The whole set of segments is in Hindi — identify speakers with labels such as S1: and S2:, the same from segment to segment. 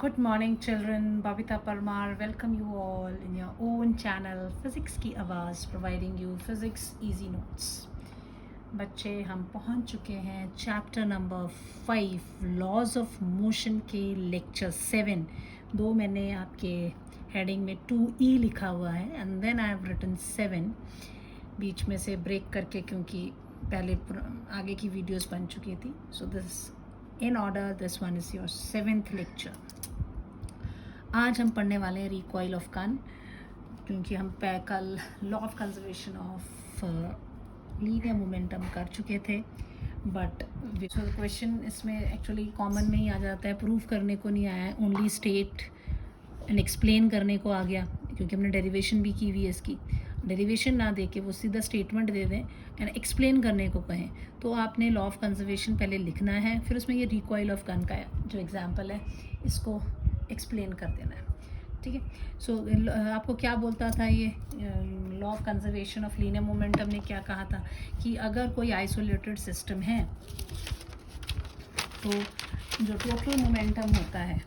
S1: Good morning, children. Babita Parmar, welcome you all in your own channel, Physics की आवाज़, providing you physics easy notes. बच्चे हम पहुंच चुके हैं chapter number 5 laws of motion के लेक्चर 7. दो मैंने आपके हेडिंग में 2E लिखा हुआ है and then I have written 7 बीच में से ब्रेक करके, क्योंकि पहले आगे की वीडियोस बन चुकी थी. So this in order, this one is your 7th lecture. आज हम पढ़ने वाले हैं रिकॉइल ऑफ गन, क्योंकि हम कल law of conservation of linear momentum कर चुके थे. बट क्वेश्चन इसमें एक्चुअली कॉमन में ही आ जाता है, प्रूफ करने को नहीं आया है, ओनली स्टेट एंड एक्सप्लेन करने को आ गया, क्योंकि हमने डेरिवेशन भी की हुई है इसकी. डेरिवेशन ना दे के वो सीधा स्टेटमेंट दे दें एंड एक्सप्लेन करने को कहें, तो आपने लॉ ऑफ कंजर्वेशन पहले लिखना है, फिर उसमें ये रिकॉइल ऑफ गन का जो एग्जांपल है इसको एक्सप्लेन कर देना है. ठीक है. सो आपको क्या बोलता था ये law of conservation of linear momentum ने क्या कहा था कि अगर कोई आइसोलेटेड सिस्टम है तो जो टोटल मोमेंटम होता है,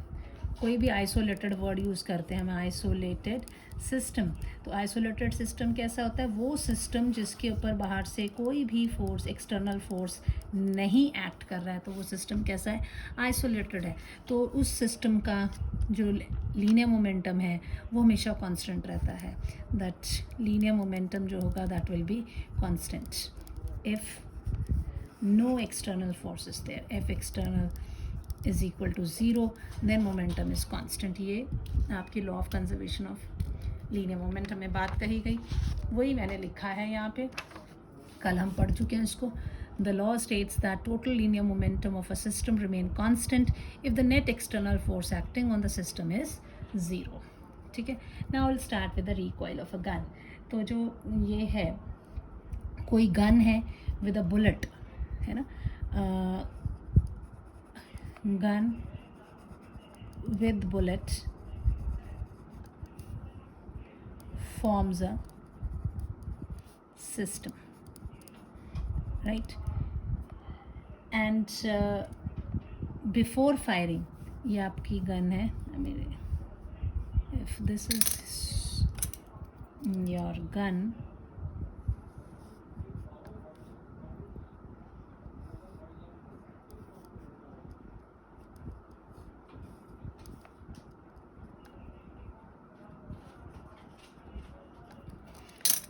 S1: कोई भी आइसोलेटेड वर्ड यूज़ करते हैं हम, आइसोलेटेड सिस्टम. तो आइसोलेटेड सिस्टम कैसा होता है? वो सिस्टम जिसके ऊपर बाहर से कोई भी फोर्स, एक्सटर्नल फोर्स नहीं एक्ट कर रहा है, तो वो सिस्टम कैसा है? आइसोलेटेड है. तो उस सिस्टम का जो लीनियर मोमेंटम है वो हमेशा कांस्टेंट रहता है. दैट लीनियर मोमेंटम जो होगा that will be constant if no external forces there. F external is equal to 0, then momentum is constant. ये आपकी law of conservation of linear momentum में बात कही गई, वही मैंने लिखा है यहाँ पे. कल हम पढ़ चुके हैं इसको. The law states that total linear momentum of a system remain constant if the net external force acting on the system is 0. ठीक है. Now we'll start with the recoil of a gun. तो जो ये है, कोई गन है with a bullet, है ना, gun with bullet forms a system, right? And before firing, ये आपकी गन है. I mean, if this is your gun,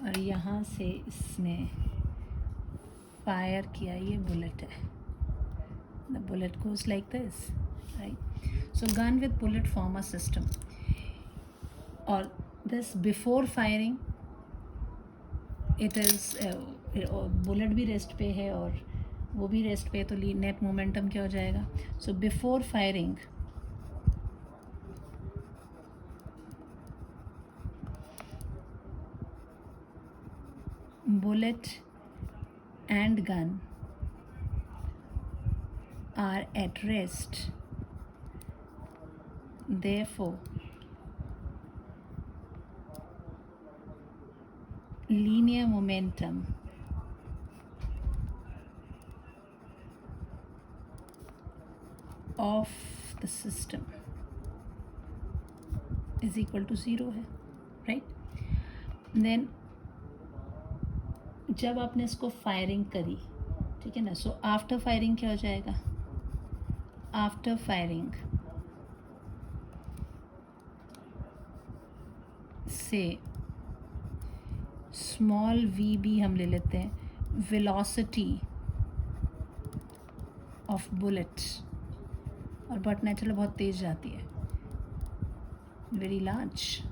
S1: और यहाँ से इसने फायर किया, ये बुलेट है. The bullet goes like this, right? So gun with bullet form a system. और this before firing it is, bullet भी रेस्ट पे है और वो भी रेस्ट पे है, तो नेट मोमेंटम क्या हो जाएगा? So before firing bullet and gun are at rest. Therefore, linear momentum of the system is equal to 0 है, right? Then जब आपने इसको फायरिंग करी, ठीक है ना, सो आफ्टर फायरिंग क्या हो जाएगा? आफ्टर फायरिंग से स्मॉल v भी हम ले लेते हैं, वेलोसिटी ऑफ बुलेट, और बट नेचुरली बहुत तेज जाती है, very large.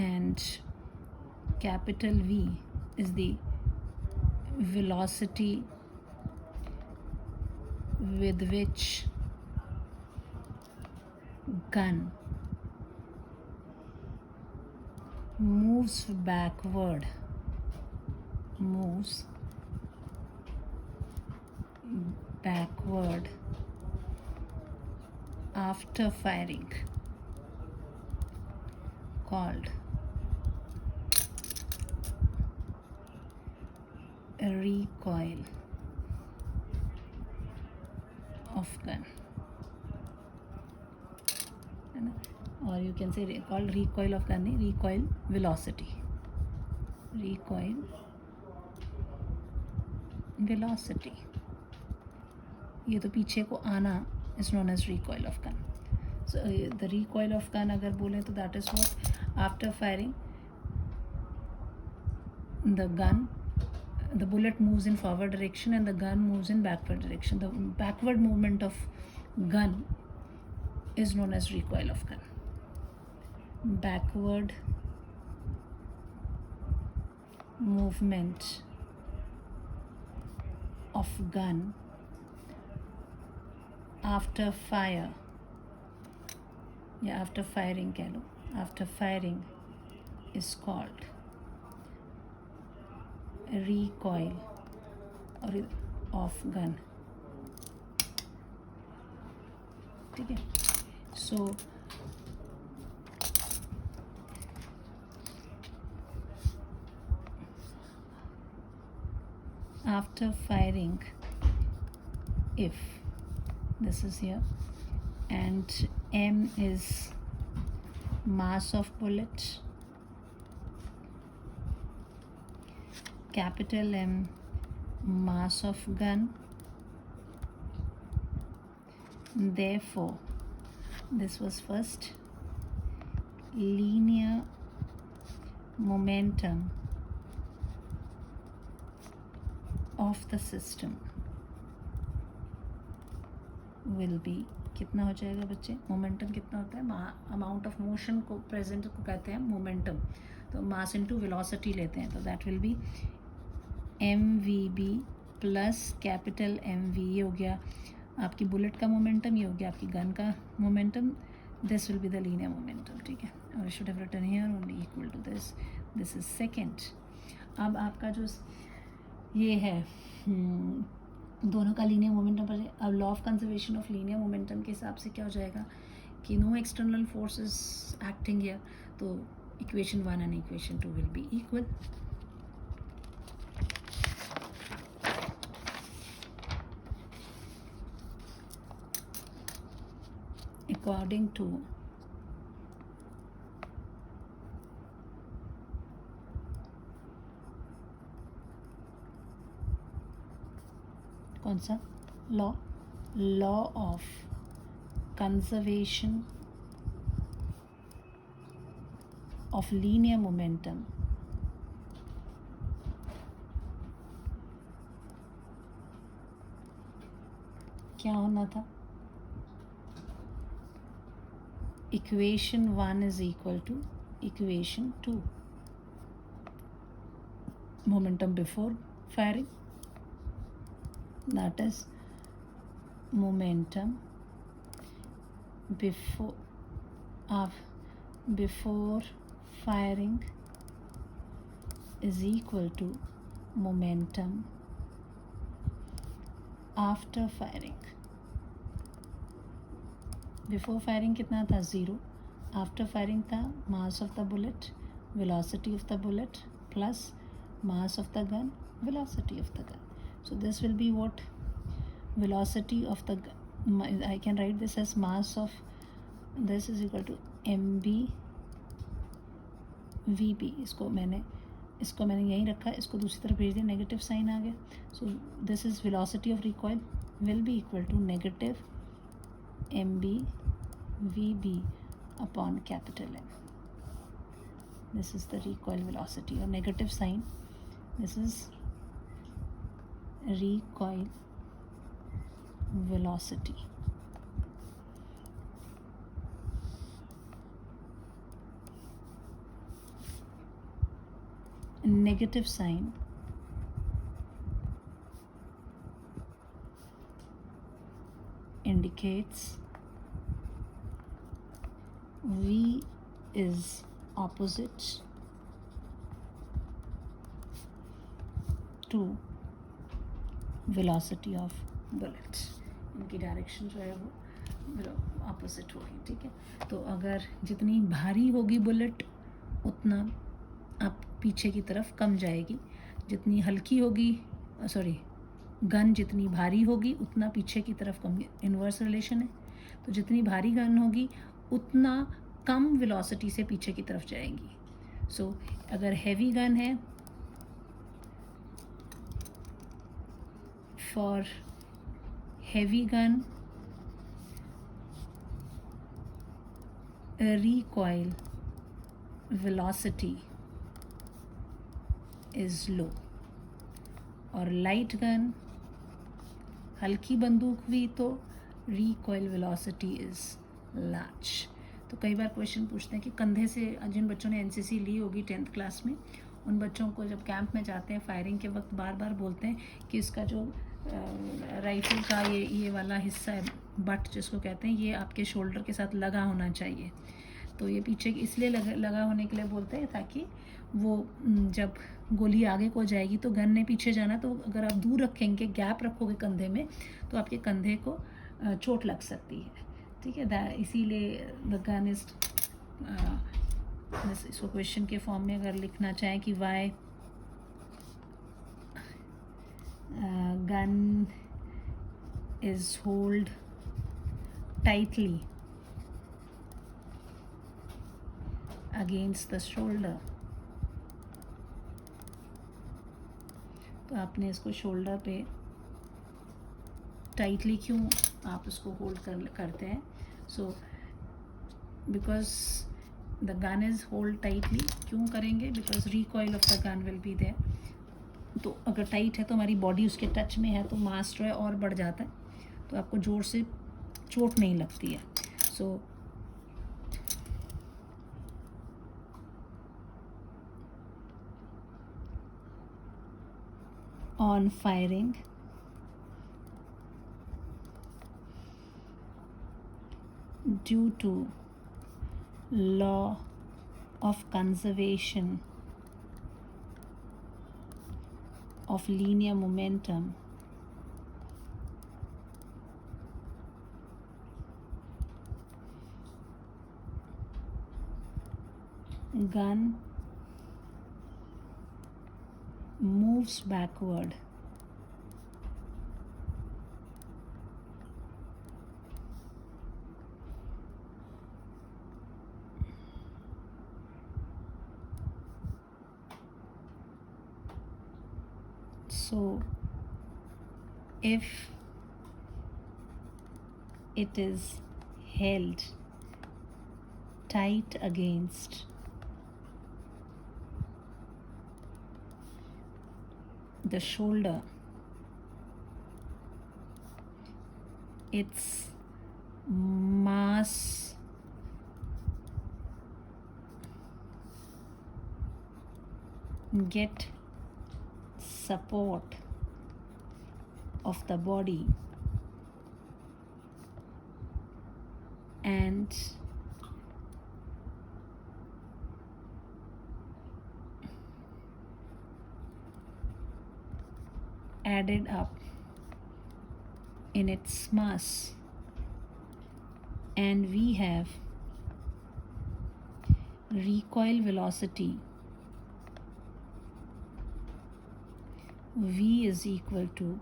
S1: And capital V is the velocity with which gun moves backward, after firing, called recoil of gun, है ना, और you can say called recoil of gun नहीं, recoil velocity, recoil velocity, ये तो पीछे को आना is known as recoil of gun. So the recoil of gun अगर बोलें तो that is what, after firing the bullet moves in forward direction and the gun moves in backward direction. The backward movement of gun is known as recoil of gun. Backward movement of gun after fire, या after firing कह लो, after firing is called recoil or of gun. ठीक है, so after firing, if this is here and m is mass of bullet, capital M mass of gun, therefore this was first linear momentum of the system will be, कितना हो जाएगा बच्चे, मोमेंटम कितना होता है, अमाउंट ऑफ मोशन को प्रेजेंट को कहते हैं मोमेंटम, तो मास इनटू वेलोसिटी लेते हैं, तो that will be M V B plus capital M V, ये हो गया आपकी बुलेट का मोमेंटम, ये हो गया आपकी गन का momentum, this will be the linear momentum. ठीक है, और should have written here only equal to this, this is second. अब आपका जो ये है दोनों का लीनियर मोमेंटम पर, अब law of conservation of linear momentum के हिसाब से क्या हो जाएगा कि no external forces acting here, तो equation 1 and equation 2 will be equal. According to कौन सा law of conservation of linear momentum, क्या होना था, equation 1 is equal to equation 2, momentum before firing, that is momentum before firing is equal to momentum after firing. Before firing कितना था, 0. After firing था mass of the bullet, velocity of the bullet plus mass of the gun, velocity of the gun. So this will be what, velocity of the, I can write this as mass of this is equal to mb vb. इसको मैंने यहीं रखा, इसको दूसरी तरफ भेज दिया, नेगेटिव साइन आ गया. So this is velocity of recoil will be equal to negative mb vb upon capital M. This is the recoil velocity, और negative sign, this is recoil velocity. Negative sign indicates V is opposite to velocity of bullet, इनकी डायरेक्शन जो है वो ऑपोजिट होगी. ठीक है, तो अगर जितनी भारी होगी बुलेट उतना आप पीछे की तरफ कम जाएगी, जितनी हल्की होगी सॉरी, गन जितनी भारी होगी उतना पीछे की तरफ कम, इन्वर्स रिलेशन है। तो जितनी भारी गन होगी उतना कम वेलोसिटी से पीछे की तरफ जाएगी। सो अगर हैवी गन है, for heavy gun recoil velocity is low, और लाइट गन, हल्की बंदूक हुई तो recoil velocity is large। तो कई बार क्वेश्चन पूछते हैं कि कंधे से, जिन बच्चों ने एनसीसी ली होगी 10th क्लास में, उन बच्चों को जब कैंप में जाते हैं फायरिंग के वक्त बार बार बोलते हैं कि इसका जो राइफल का ये वाला हिस्सा है, बट जिसको कहते हैं, ये आपके शोल्डर के साथ लगा होना चाहिए। तो ये पीछे इसलिए लगा होने के लिए बोलते हैं ताकि वो जब गोली आगे को जाएगी तो गन ने पीछे जाना, तो अगर आप दूर रखेंगे, गैप रखोगे कंधे में, तो आपके कंधे को चोट लग सकती है। ठीक है, इसीलिए द गन इज, इसको क्वेश्चन के फॉर्म में अगर लिखना चाहें कि why gun is hold tightly against the shoulder, तो आपने इसको शोल्डर पे टाइटली क्यों आप उसको होल्ड करते हैं? So because the gun is hold tightly, क्यों करेंगे? Because recoil of the gun will be there. तो अगर टाइट है तो हमारी बॉडी उसके टच में है, तो मास जो है और बढ़ जाता है, तो आपको जोर से चोट नहीं लगती है। सो on firing, due to law of conservation of linear momentum, gun moves backward so if it is held tight against the shoulder, its mass get support of the body and added up in its mass, and we have recoil velocity v is equal to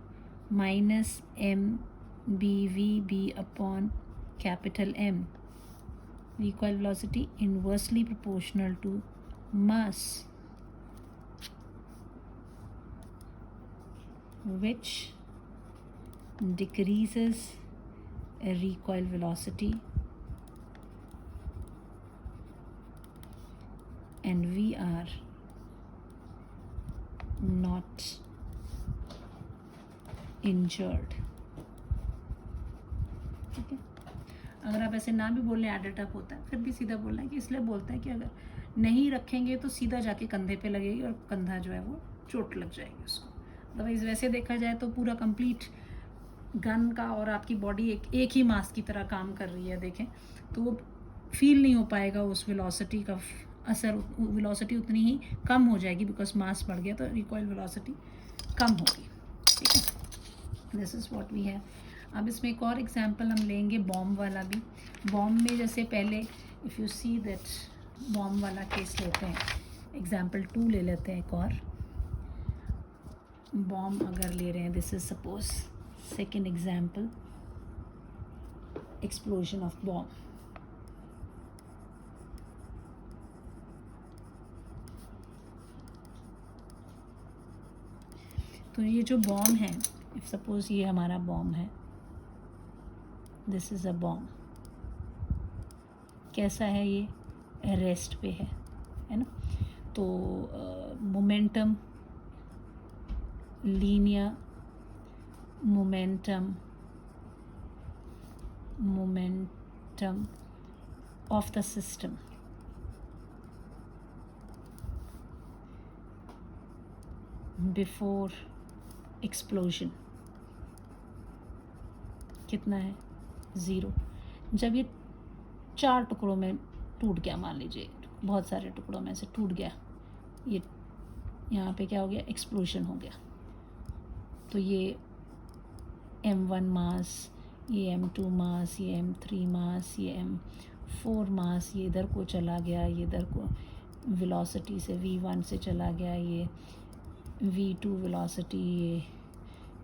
S1: minus mBvB upon capital M. Recoil velocity inversely proportional to mass, which decreases a recoil velocity, and we are not injured. ठीक है, अगर आप ऐसे ना भी बोल रहे एडेड अप होता है, फिर भी सीधा बोलना है कि इसलिए बोलते हैं कि अगर नहीं रखेंगे तो सीधा जाके कंधे पे लगेगी और कंधा जो है वो चोट लग जाएगी उसको। अदरवाइज वैसे देखा जाए तो पूरा कंप्लीट गन का और आपकी बॉडी एक ही मास की तरह काम कर रही है, देखें तो वो फील नहीं हो पाएगा उस वेलोसिटी का असर, वेलोसिटी उतनी ही कम हो जाएगी बिकॉज मास बढ़ गया, तो रिकॉइल वेलोसिटी कम होगी। ठीक है, this is what we have. अब इसमें एक और एग्जांपल हम लेंगे बॉम्ब वाला भी। बॉम्ब में जैसे पहले if you see that bomb वाला केस लेते हैं, एग्जांपल 2 ले लेते हैं एक और। बॉम्ब अगर ले रहे हैं, this is suppose second example, explosion of bomb. तो ये जो बॉम्ब है, इफ सपोज ये हमारा बॉम्ब है, दिस इज अ बॉम्ब. कैसा है ये? रेस्ट पे है ना. तो momentum, linear momentum of the system before explosion कितना है? 0. जब ये 4 टुकड़ों में टूट गया, मान लीजिए बहुत सारे टुकड़ों में से टूट गया, ये यहाँ पे क्या हो गया? एक्सप्लोजन हो गया. तो ये m1 मास, ये m2 मास, ये m3 मास, ये m4 मास, ये इधर को चला गया, ये इधर को वेलोसिटी से v1 से चला गया, ये v2 वेलोसिटी, ये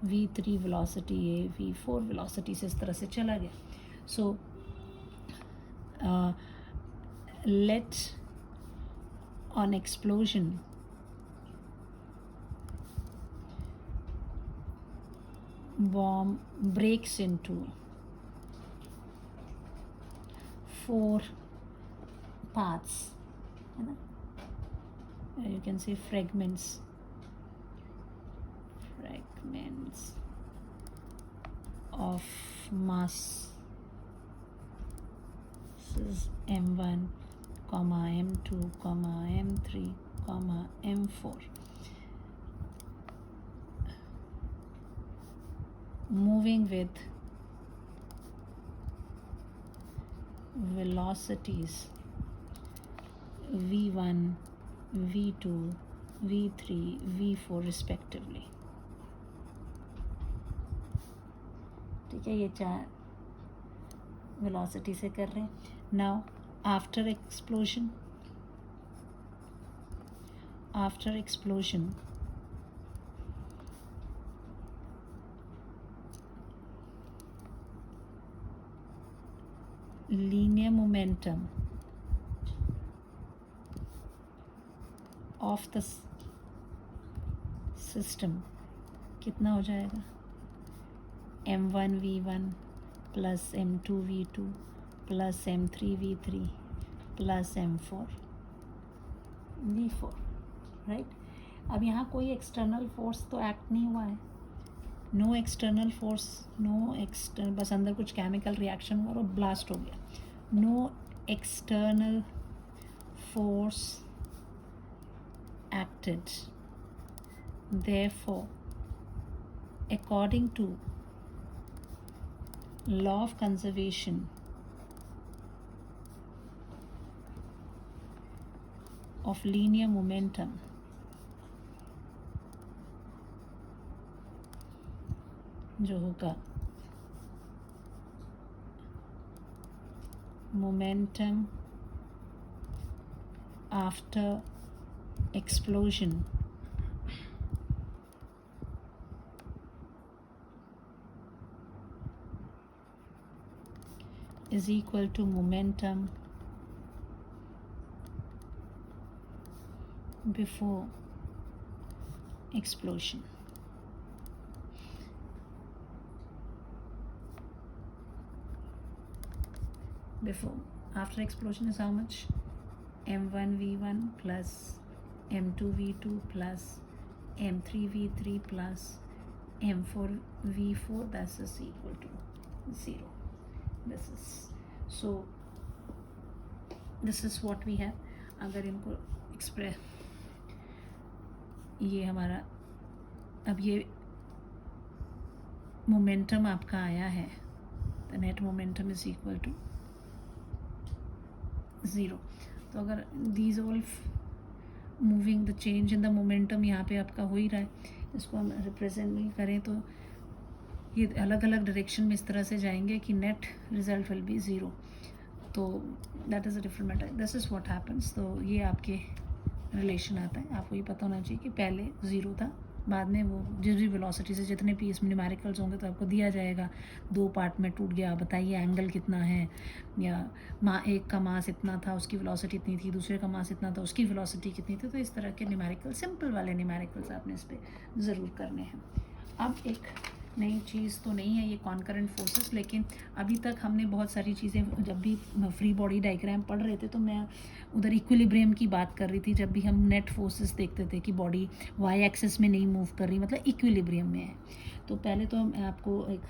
S1: v3 वेलोसिटी, ये v4 वेलोसिटी से इस तरह से चला गया. सो let on explosion bomb breaks into 4 parts, है ना. You can say fragments of mass. This is m1, m2, m3, m4. Moving with velocities v1, v2, v3, v4 respectively. ठीक है, ये 4 वेलोसिटी से कर रहे हैं. Now after explosion linear momentum of the system कितना हो जाएगा? m1 v1 plus m2 v2 plus m3 v3 plus m4 v4, right. अब यहाँ कोई एक्सटर्नल फोर्स तो एक्ट नहीं हुआ है. नो एक्सटर्नल फोर्स, बस अंदर कुछ केमिकल रिएक्शन हुआ और ब्लास्ट हो गया. No external force acted. Therefore, according to law of conservation of linear momentum, जो होगा momentum after explosion is equal to momentum before explosion. After explosion is how much? m1 v1 plus m2 v2 plus m3 v3 plus m4 v4, that is equal to 0. This is what we have. अगर इनको एक्सप्रेस, ये हमारा, अब ये मोमेंटम आपका आया है, the net momentum is equal to 0. तो अगर these all moving, the change in the momentum यहाँ पे आपका हो ही रहा है, इसको हम रिप्रेजेंट नहीं करें तो ये अलग अलग डायरेक्शन में इस तरह से जाएंगे कि नेट रिजल्ट विल बी 0. तो that is a different matter. This is what happens. तो ये आपके रिलेशन आता है. आपको ये पता होना चाहिए कि पहले 0 था, बाद में वो जिस भी वेलोसिटी से जितने भी इसमें न्यूमेरिकल्स होंगे तो आपको दिया जाएगा 2 पार्ट में टूट गया, बताइए एंगल कितना है, या एक का मास इतना था उसकी वेलोसिटी इतनी थी, दूसरे का मास इतना था उसकी वेलोसिटी कितनी थी। तो इस तरह के न्यूमेरिकल, सिंपल वाले न्यूमेरिकल्स आपने इस पर ज़रूर करने हैं। अब एक नई चीज़ तो नहीं है ये कॉन्करेंट फोर्सेस, लेकिन अभी तक हमने बहुत सारी चीज़ें, जब भी फ्री बॉडी डायग्राम पढ़ रहे थे तो मैं उधर इक्विलिब्रियम की बात कर रही थी। जब भी हम नेट फोर्सेस देखते थे कि बॉडी वाई एक्सिस में नहीं मूव कर रही, मतलब इक्विलिब्रियम में है। तो पहले तो मैं आपको एक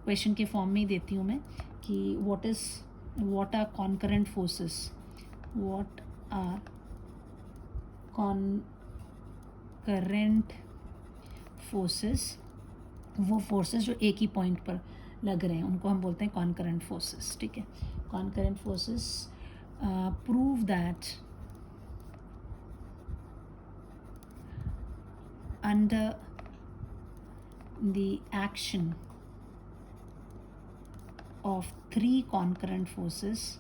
S1: क्वेश्चन के फॉर्म में ही देती हूँ मैं कि what are concurrent forces, what are concurrent forces. वो फोर्सेस जो एक ही पॉइंट पर लग रहे हैं उनको हम बोलते हैं कॉन्करेंट फोर्सेस, ठीक है। Concurrent forces prove that under the action of 3 concurrent forces.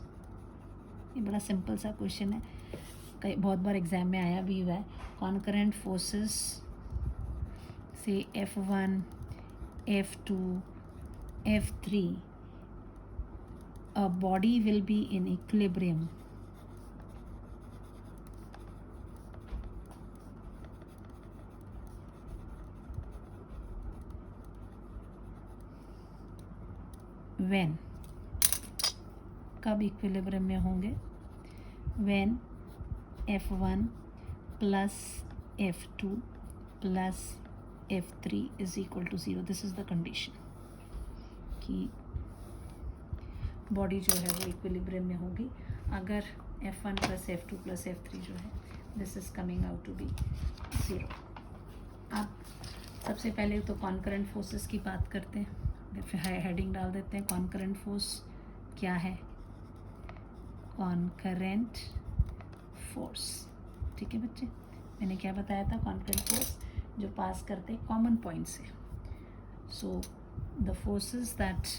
S1: ये बड़ा सिंपल सा क्वेश्चन है, कई बहुत बार एग्जाम में आया भी हुआ है। कॉन्करेंट फोर्सेस से F1, F2, F3, a body will be in equilibrium when, कब इक्विलिब्रियम में होंगे? when F1 plus F2 plus F3 is equal to 0. This is the condition कि बॉडी जो है वो इक्विलिब्रियम में होगी अगर F1 plus F2 plus F3 जो है this is coming out to be 0। अब सबसे पहले तो कॉन्करेंट फोर्सेस की बात करते हैं, फिर हेडिंग डाल देते हैं कॉन्करेंट फोर्स क्या है। कॉन्करेंट फोर्स, ठीक है बच्चे, मैंने क्या बताया था, कॉन्करेंट फोर्स जो पास करते हैं कॉमन पॉइंट से। सो the forces that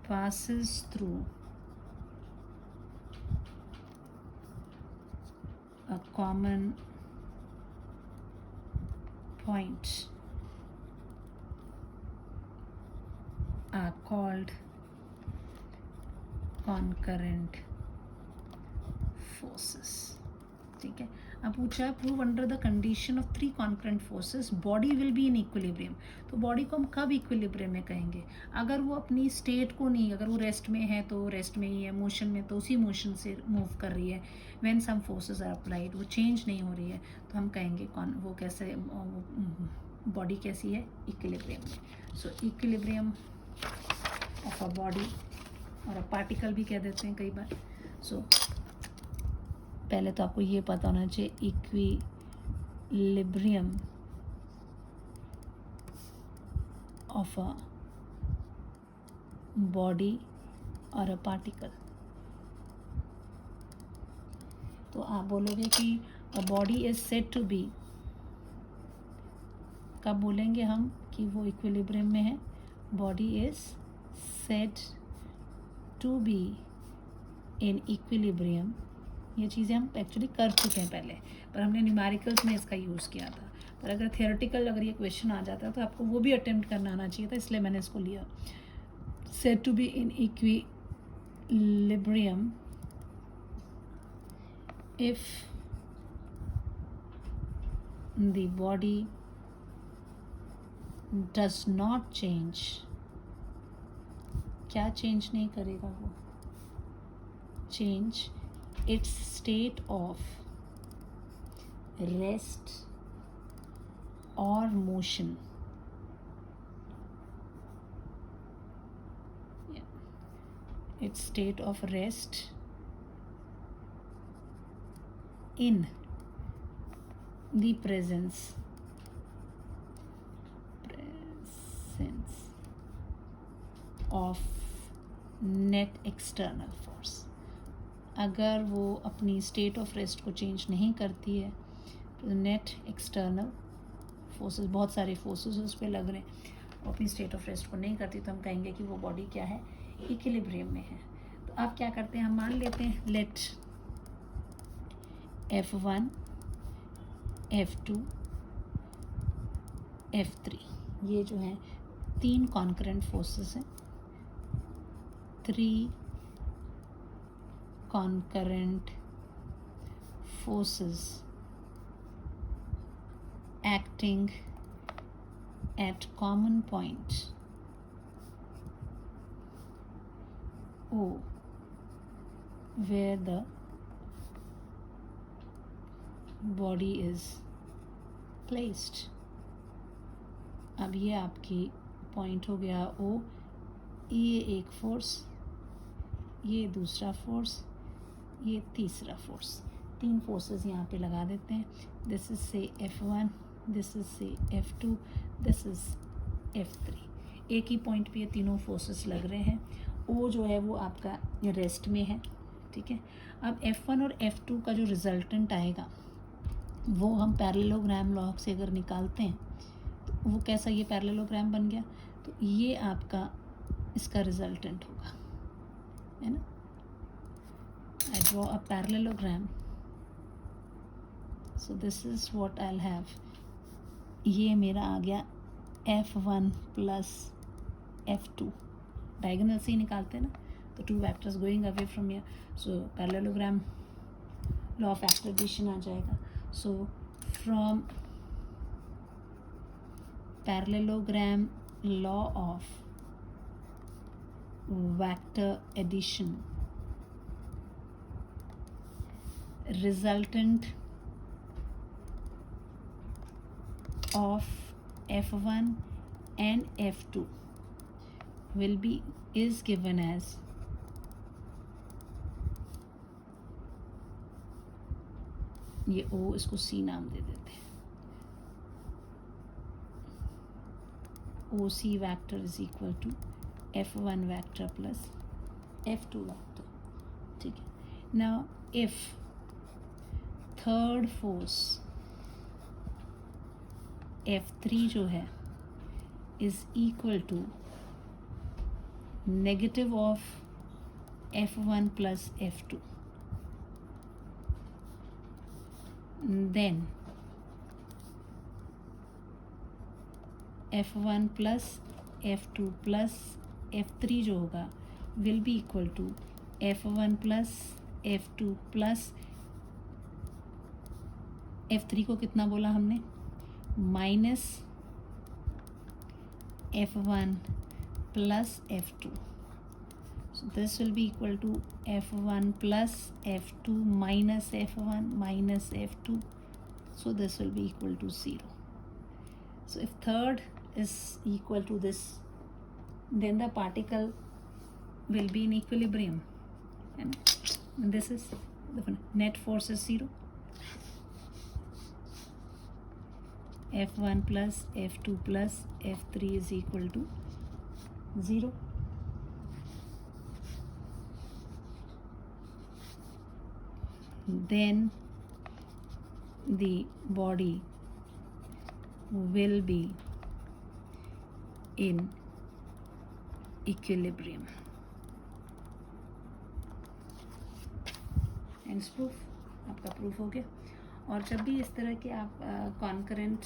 S1: passes through a common point are called concurrent forces, ठीक है। अब पूछा है prove under the condition of 3 concurrent forces body will be in equilibrium. तो बॉडी को हम कब इक्विलिब्रियम में कहेंगे? अगर वो अपनी स्टेट को नहीं, अगर वो रेस्ट में है तो रेस्ट में ही है, मोशन में तो उसी मोशन से मूव कर रही है। When some forces are applied, वो चेंज नहीं हो रही है, तो हम कहेंगे वो कैसे, बॉडी कैसी है, इक्विलिब्रियम में। सो इक्विलिब्रियम ऑफ अ बॉडी और अ पार्टिकल भी कह देते हैं कई बार। सो पहले तो आपको ये पता होना चाहिए इक्विलिब्रियम ऑफ अ बॉडी और अ पार्टिकल। तो आप बोलोगे कि a body is said to be, कब बोलेंगे हम कि वो इक्विलिब्रियम में है? Body is said to be in equilibrium. ये चीज़ें हम एक्चुअली कर चुके हैं पहले, पर हमने न्यूमेरिकल्स में इसका यूज़ किया था। पर अगर थियोरेटिकल अगर ये क्वेश्चन आ जाता है तो आपको वो भी अटेम्प्ट करना आना चाहिए था, इसलिए मैंने इसको लिया। Said to be in equilibrium if the body does not change. क्या चेंज नहीं करेगा वो? Change its state of rest or motion. Its state of rest in the presence of net external force। अगर वो अपनी स्टेट ऑफ रेस्ट को चेंज नहीं करती है तो नेट एक्सटर्नल फोर्सेस, बहुत सारे फोर्सेस उस पर लग रहे हैं, और अपनी स्टेट ऑफ रेस्ट को नहीं करती तो हम कहेंगे कि वो बॉडी क्या है, इक्विलिब्रियम में है। तो अब क्या करते हैं, हम मान लेते हैं लेट F1 F2 F3 ये जो है 3 कॉन्करेंट फोर्सेस हैं, 3 concurrent forces acting at common point O where the body is placed. अब ये आपकी पॉइंट हो गया O, ये एक फोर्स, ये दूसरा फोर्स, ये तीसरा फोर्स, 3 फोर्सेस यहाँ पे लगा देते हैं. दिस इज से F1, दिस इज से F2, दिस इज F3. एक ही पॉइंट पे ये तीनों फोर्सेस लग रहे हैं. O जो है वो आपका रेस्ट में है, ठीक है. अब F1 और F2 का जो रिजल्टेंट आएगा वो हम पैरेललोग्राम लॉ से अगर निकालते हैं तो वो कैसा, ये पैरेललोग्राम बन गया, तो ये आपका इसका रिजल्टेंट होगा, है ना. I draw a parallelogram. So this is what I'll have. ये मेरा आ गया F1 plus F2. डायगोनल से ही निकालते हैं ना, तो 2 vectors going away from here. So parallelogram law of vector addition आ जाएगा. So from parallelogram law of vector addition, resultant of F1 and F2 is given as ये O, इसको C नाम दे देते हैं. OC vector is equal to F1 vector plus F2 vector, ठीक है. Now if third force F3 जो है is equal to negative of F1 plus F2, then F1 plus F2 plus F3 जो होगा will be equal to F1 plus F2 plus F3 को कितना बोला हमने, minus F1 plus F2. So this will be equal to F1 plus F2 minus F1 minus F2. So this will be equal to 0. So if third is equal to this, then the particle will be in equilibrium. And this is the net force is 0. F1 plus F2 plus F3 is equal to 0. Then the body will be in equilibrium. Hence proof, आपका प्रूफ हो गया. और जब भी इस तरह के आप कॉन्करेंट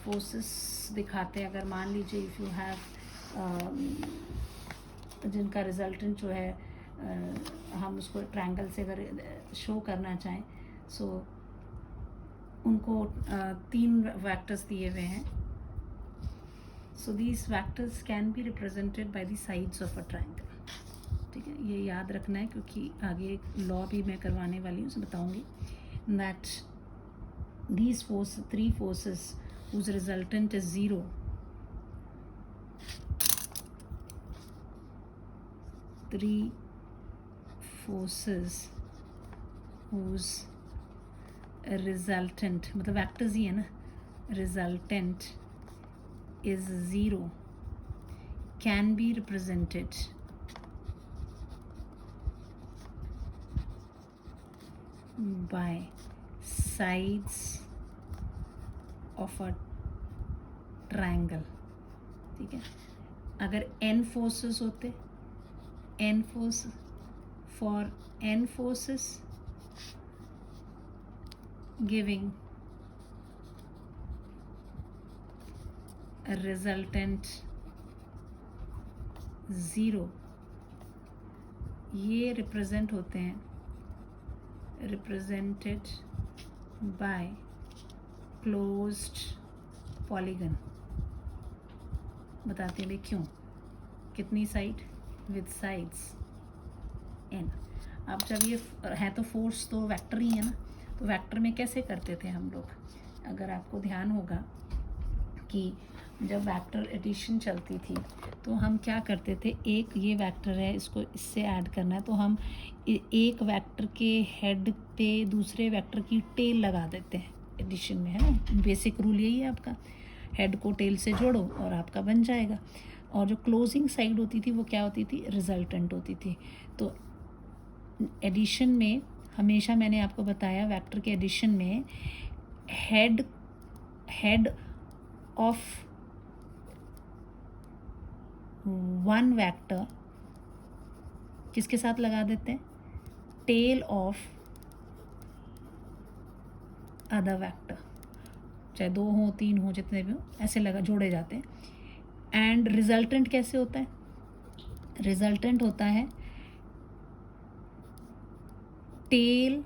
S1: फोर्सेस दिखाते हैं, अगर मान लीजिए इफ़ यू हैव जिनका रिजल्टेंट जो है हम उसको ट्रायंगल से अगर शो करना चाहें, सो उनको 3 वेक्टर्स दिए हुए हैं. So these vectors can be represented by the sides of a triangle. ठीक है, ये याद रखना है क्योंकि आगे एक लॉ भी मैं करवाने वाली हूँ, उसे बताऊँगी. That these 3 forces whose resultant is 0 3 forces whose resultant मतलब वेक्टर्स ही है ना, resultant is 0 can be represented by sides of a triangle. ठीक है, अगर n फोर्सेस होते, n force for n forces giving a resultant 0, ये रिप्रेजेंट होते हैं रिप्रेजेंटेड बाय क्लोज्ड पॉलीगन। बताते हैं भाई क्यों, कितनी साइड, विद साइड्स n। अब जब ये है तो फोर्स तो वेक्टर ही है ना, तो वेक्टर में कैसे करते थे हम लोग, अगर आपको ध्यान होगा कि जब वेक्टर एडिशन चलती थी तो हम क्या करते थे, एक ये वेक्टर है इसको इससे ऐड करना है तो हम एक वेक्टर के हेड पे दूसरे वेक्टर की टेल लगा देते हैं एडिशन में, है ना। बेसिक रूल यही है आपका, हेड को टेल से जोड़ो और आपका बन जाएगा। और जो क्लोजिंग साइड होती थी वो क्या होती थी, रिजल्टेंट होती थी। तो एडिशन में हमेशा मैंने आपको बताया वेक्टर के एडिशन में हेड ऑफ वन वेक्टर किसके साथ लगा देते हैं, टेल ऑफ अदर वेक्टर, चाहे 2 हो 3 हो जितने भी हो, ऐसे लगा जोड़े जाते हैं। एंड रिजल्टेंट कैसे होता है, रिजल्टेंट होता है tail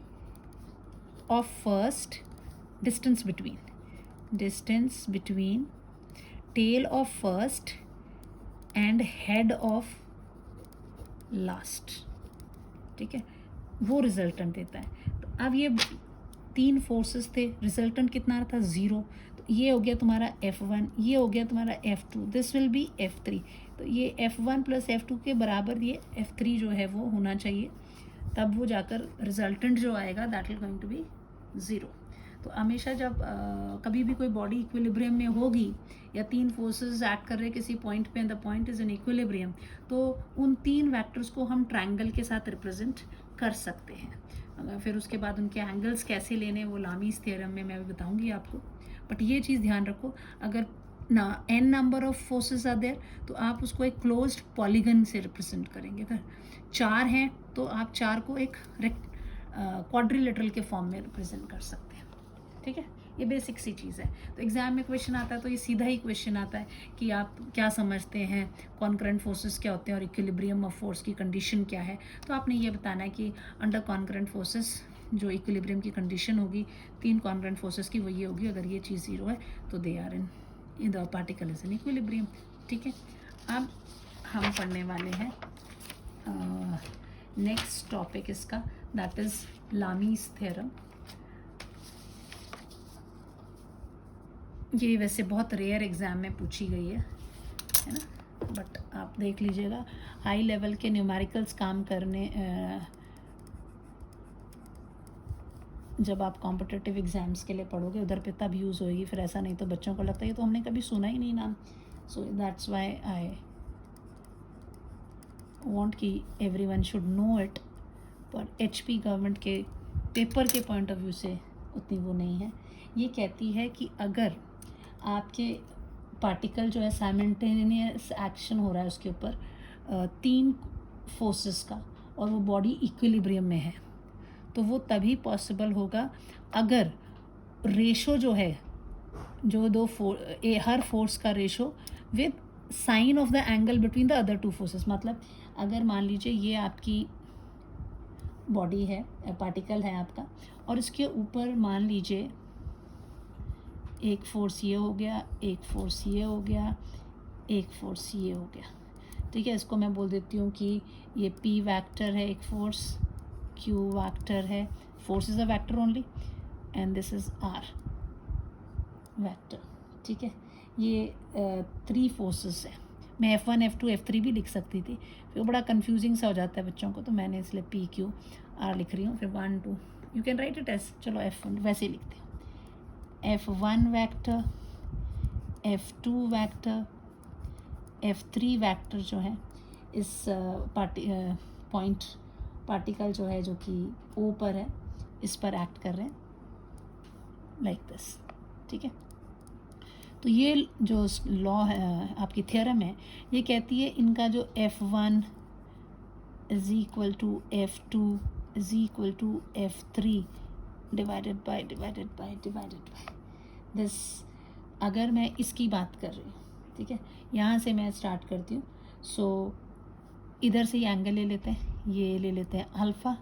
S1: of first, distance between tail of first and head of last, ठीक है, वो रिजल्टेंट देता है। तो अब ये 3 फोर्सेस थे, रिजल्टेंट कितना था 0, तो ये हो गया तुम्हारा F1, ये हो गया तुम्हारा F2, this will B F3। तो ये F1 प्लस F2 के बराबर ये F3 जो है वो होना चाहिए, तब वो जाकर रिजल्टेंट जो आएगा that will going to be 0। तो हमेशा जब कभी भी कोई बॉडी इक्विलिब्रियम में होगी या 3 फोर्सेस एक्ट कर रहे किसी पॉइंट पे and the point is in equilibrium, तो उन 3 वेक्टर्स को हम ट्रायंगल के साथ रिप्रेजेंट कर सकते हैं। फिर उसके बाद उनके एंगल्स कैसे लेने वो लामीज़ थ्योरम में मैं बताऊंगी आपको। बट ये चीज़ ध्यान रखो, अगर ना n number of forces are there तो आप उसको एक क्लोज्ड पॉलीगन से रिप्रेजेंट करेंगे। फिर 4 हैं तो आप 4 को एक क्वाड्रिलेटरल के फॉर्म में रिप्रेजेंट कर सकते हैं, ठीक है। ये बेसिक सी चीज़ है। तो एग्जाम में क्वेश्चन आता है तो ये सीधा ही क्वेश्चन आता है कि आप क्या समझते हैं कॉन्करेंट फोर्सेस क्या होते हैं और इक्विलिब्रियम ऑफ फोर्स की कंडीशन क्या है। तो आपने ये बताना है कि अंडर कॉन्करेंट फोर्सेस जो इक्विलिब्रियम की कंडीशन होगी 3 कॉन्करेंट फोर्सेस की वो ये होगी, अगर ये चीज़ 0 है तो they are in the particle is in equilibrium, ठीक है। अब हम पढ़ने वाले हैं नेक्स्ट टॉपिक इसका, दैट इज़ लामीज़ थ्योरम। ये वैसे बहुत रेयर एग्ज़ाम में पूछी गई है ना, बट आप देख लीजिएगा हाई लेवल के न्यूमेरिकल्स काम करने जब आप कॉम्पिटिटिव एग्ज़ाम्स के लिए पढ़ोगे उधर पे तब यूज़ होएगी, फिर ऐसा नहीं तो बच्चों को लगता है ये तो हमने कभी सुना ही नहीं नाम। So that's why I want कि एवरीवन शुड नो इट, पर HP गवर्नमेंट के पेपर के पॉइंट ऑफ व्यू से उतनी वो नहीं है। ये कहती है कि अगर आपके पार्टिकल जो है साइमल्टेनियस एक्शन हो रहा है उसके ऊपर 3 फोर्सेस का और वो बॉडी इक्विलिब्रियम में है, तो वो तभी पॉसिबल होगा अगर रेशो जो है जो हर फोर्स का ratio with sine of the angle between the other 2 forces. मतलब अगर मान लीजिए ये आपकी बॉडी है, पार्टिकल है आपका, और इसके ऊपर मान लीजिए एक फोर्स ये हो गया, एक फोर्स ये हो गया, एक फोर्स ये हो गया, ठीक है। इसको मैं बोल देती हूँ कि ये P वेक्टर है एक फोर्स, Q वेक्टर है, force is a vector only, and this is R vector, ठीक है। ये 3 फोर्सेस है। मैं F1 F2 F3 भी लिख सकती थी, फिर बड़ा कंफ्यूजिंग सा हो जाता है बच्चों को, तो मैंने इसलिए PQR लिख रही हूँ। फिर 1 2 you can write it as, चलो F1 वैसे ही लिखते हैं, F1 vector, F2 vector, F3 vector जो है इस पॉइंट पार्टिकल जो है जो कि O पर है इस पर एक्ट कर रहे हैं लाइक दिस, ठीक है। तो ये जो लॉ है आपकी थ्योरम है ये कहती है इनका जो F1 is equal to F2 is equal to F3 divided by this। अगर मैं इसकी बात कर रही हूँ, ठीक है, यहाँ से मैं स्टार्ट करती हूँ। सो इधर से ये एंगल ले लेते हैं, ये ले लेते हैं अल्फ़ा,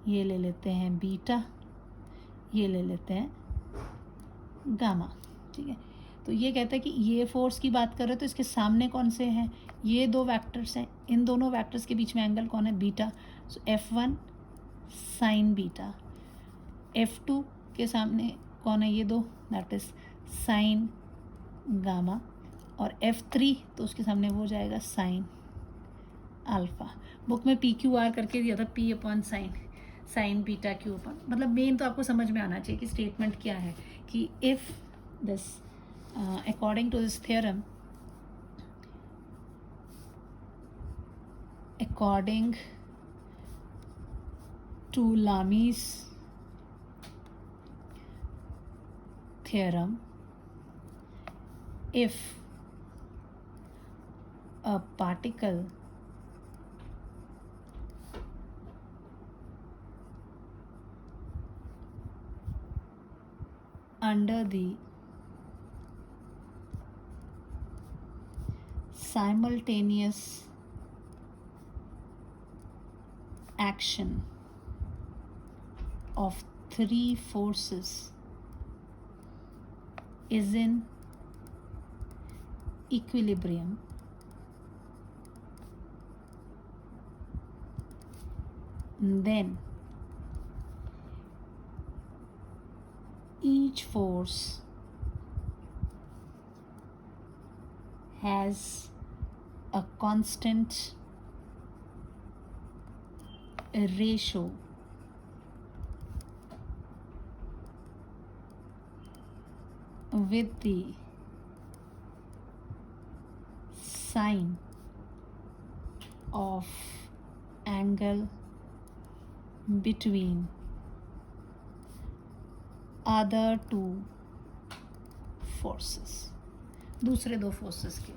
S1: ये ले लेते हैं बीटा, ये ले लेते हैं गामा, ठीक है। तो ये कहता है कि ये फोर्स की बात कर रहे हो तो इसके सामने कौन से हैं, ये दो वैक्टर्स हैं, इन दोनों वैक्टर्स के बीच में एंगल कौन है, बीटा। सो F1 साइन बीटा, F2 के सामने कौन है, ये दो, दैट इज साइन गामा, और F3 तो उसके सामने वो जाएगा साइन अल्फ़ा। बुक में PQR करके दिया था, P upon sine beta Q upon, मतलब मेन तो आपको समझ में आना चाहिए कि स्टेटमेंट क्या है, कि if this according to this theorem, according to Lami's theorem, if a particle under the simultaneous action of three forces is in equilibrium, then each force has a constant ratio with the sign of angle between other two forces। दूसरे दो फोर्सेस के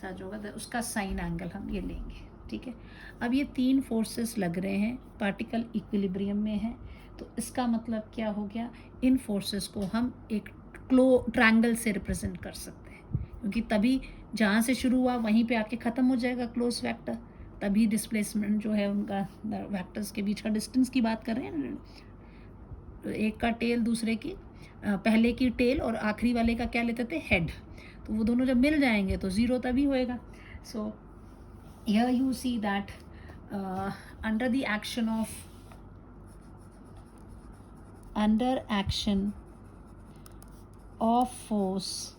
S1: साथ जो होगा उसका साइन एंगल हम ये लेंगे, ठीक है। अब ये तीन फोर्सेस लग रहे हैं, पार्टिकल इक्विलिब्रियम में है, तो इसका मतलब क्या हो गया, इन फोर्सेस को हम एक ट्रायंगल से रिप्रेजेंट कर सकते हैं, क्योंकि तभी जहाँ से शुरू हुआ वहीं पे आके ख़त्म हो जाएगा क्लोज वेक्टर, तभी डिस्प्लेसमेंट जो है उनका वेक्टर्स के बीच का डिस्टेंस की बात कर रहे हैं, एक का टेल दूसरे की, पहले की टेल और आखिरी वाले का क्या लेते थे, हेड, तो वो दोनों जब मिल जाएंगे तो ज़ीरो तभी होएगा। So here you see that under action of force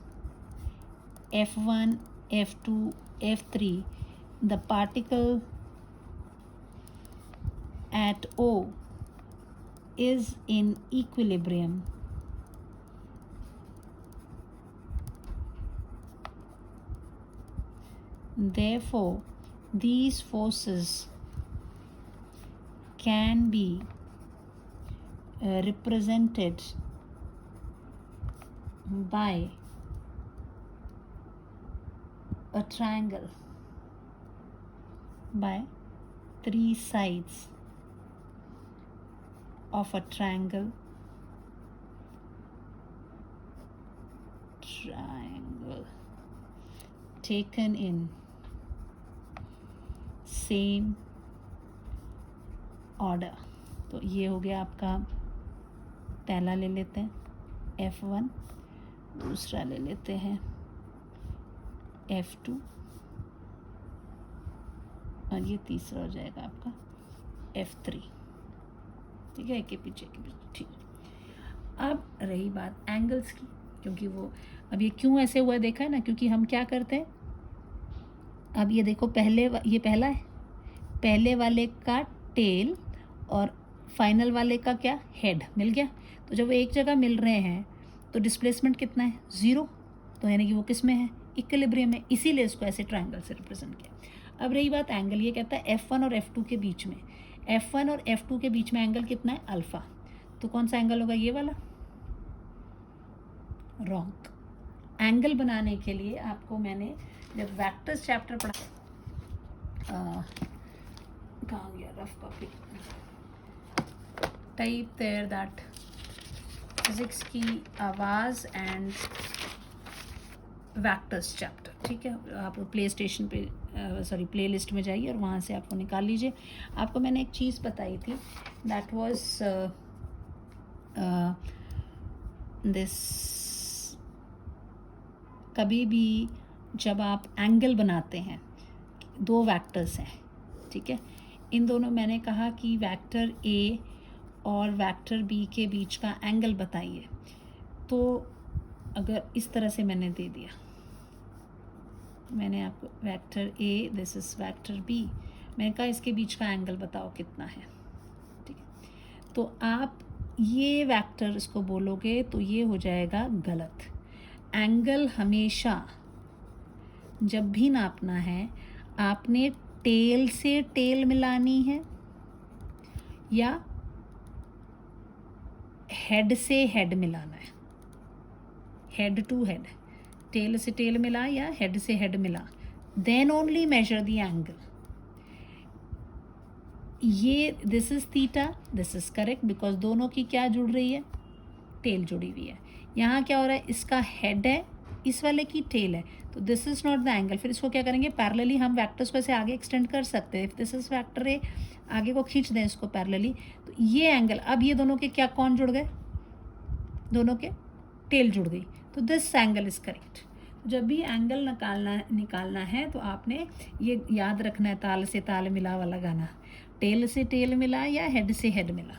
S1: F1, F2, F3, the particle at O is in equilibrium. Therefore, these forces can be represented by a triangle, by three sides of a triangle taken in same order. तो ये हो गया आपका, पहला ले लेते हैं F1, दूसरा ले लेते हैं F2, और ये तीसरा हो जाएगा आपका F3, ठीक है, एक के पीछे ठीक है। अब रही बात एंगल्स की, क्योंकि वो अब ये क्यों ऐसे हुआ देखा है ना, क्योंकि हम क्या करते हैं, अब ये देखो ये पहला है, पहले वाले का टेल और फाइनल वाले का क्या, हेड मिल गया। तो जब वो एक जगह मिल रहे हैं तो डिस्प्लेसमेंट कितना है, ज़ीरो, तो यानी कि वो किस में है, इक्विलिब्रियम में, इसीलिए इसको ऐसे ट्रायंगल से रिप्रेजेंट किया। अब रही बात एंगल, ये कहता है F1 और F2 के बीच में, F1 और F2 के बीच में एंगल कितना है, अल्फ़ा, तो कौन सा एंगल होगा, ये वाला, रॉन्ग। एंगल बनाने के लिए आपको मैंने जब वेक्टर्स चैप्टर पढ़ा कहाँ गया rough copy? Type there that physics की आवाज़ एंड वैक्टर्स चैप्टर, ठीक है। आप प्ले स्टेशन पे सॉरी प्ले लिस्ट में जाइए और वहाँ से आपको निकाल लीजिए। आपको मैंने एक चीज़ बताई थी, दैट वाज दिस, कभी भी जब आप एंगल बनाते हैं, दो वेक्टर्स हैं, ठीक है, इन दोनों, मैंने कहा कि वेक्टर ए और वेक्टर बी के बीच का एंगल बताइए। तो अगर इस तरह से मैंने दे दिया, मैंने आपको vector A, this is vector B, मैंने कहा इसके बीच का एंगल बताओ कितना है, ठीक है। तो आप ये वेक्टर इसको बोलोगे तो ये हो जाएगा गलत। एंगल हमेशा जब भी नापना है, आपने टेल से टेल मिलानी है या हेड से हेड मिलाना है, हेड टू हेड, टेल से टेल मिला या हेड से हेड मिला, then only measure the angle. ये this is theta, this is correct, because दोनों की क्या जुड़ रही है, टेल जुड़ी हुई है। यहाँ क्या हो रहा है, इसका हेड है, इस वाले की टेल है, तो this is not the angle. फिर इसको क्या करेंगे, पैरेलली हम वेक्टर्स को ऐसे आगे एक्सटेंड कर सकते हैं। If this is vector A, आगे को खींच दें इसको पैरेलली, तो ये एंगल, अब ये दोनों के क्या कौन जुड़ गए, दोनों के टेल जुड़ गई, तो दिस एंगल इज करेक्ट। जब भी एंगल निकालना है तो आपने ये याद रखना है, ताल से ताल मिला वाला गाना, टेल से टेल मिला या हेड से हेड मिला,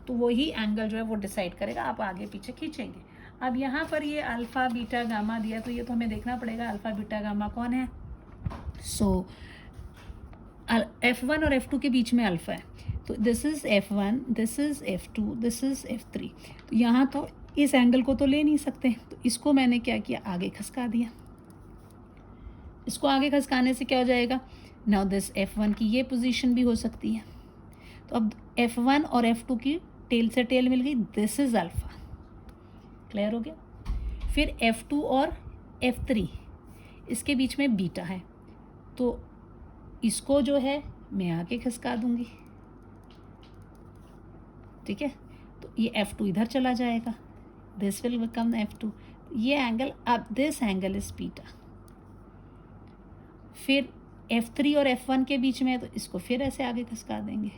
S1: तो वही एंगल जो है वो डिसाइड करेगा, आप आगे पीछे खींचेंगे। अब यहाँ पर ये अल्फ़ा बीटा गामा दिया, तो ये तो हमें देखना पड़ेगा अल्फ़ा बीटा गामा कौन है। सो F1 और F2 के बीच में अल्फ़ा है, तो this is F1, this is F2, this is F3। तो यहाँ तो इस एंगल को तो ले नहीं सकते, तो इसको मैंने क्या किया, आगे खसका दिया। इसको आगे खसकाने से क्या हो जाएगा, नाउ दिस F1 की ये पोजीशन भी हो सकती है, तो अब F1 और F2 की टेल से टेल मिल गई, दिस इज़ अल्फ़ा। क्लियर हो गया। फिर F2 और F3, इसके बीच में बीटा है, तो इसको जो है मैं आगे खसका दूंगी, ठीक है। तो ये F2 इधर चला जाएगा, दिस विल बिकम F2, ये एंगल, अब दिस एंगल इज बीटा। फिर F3 और F1 के बीच में है, तो इसको फिर ऐसे आगे खसका देंगे,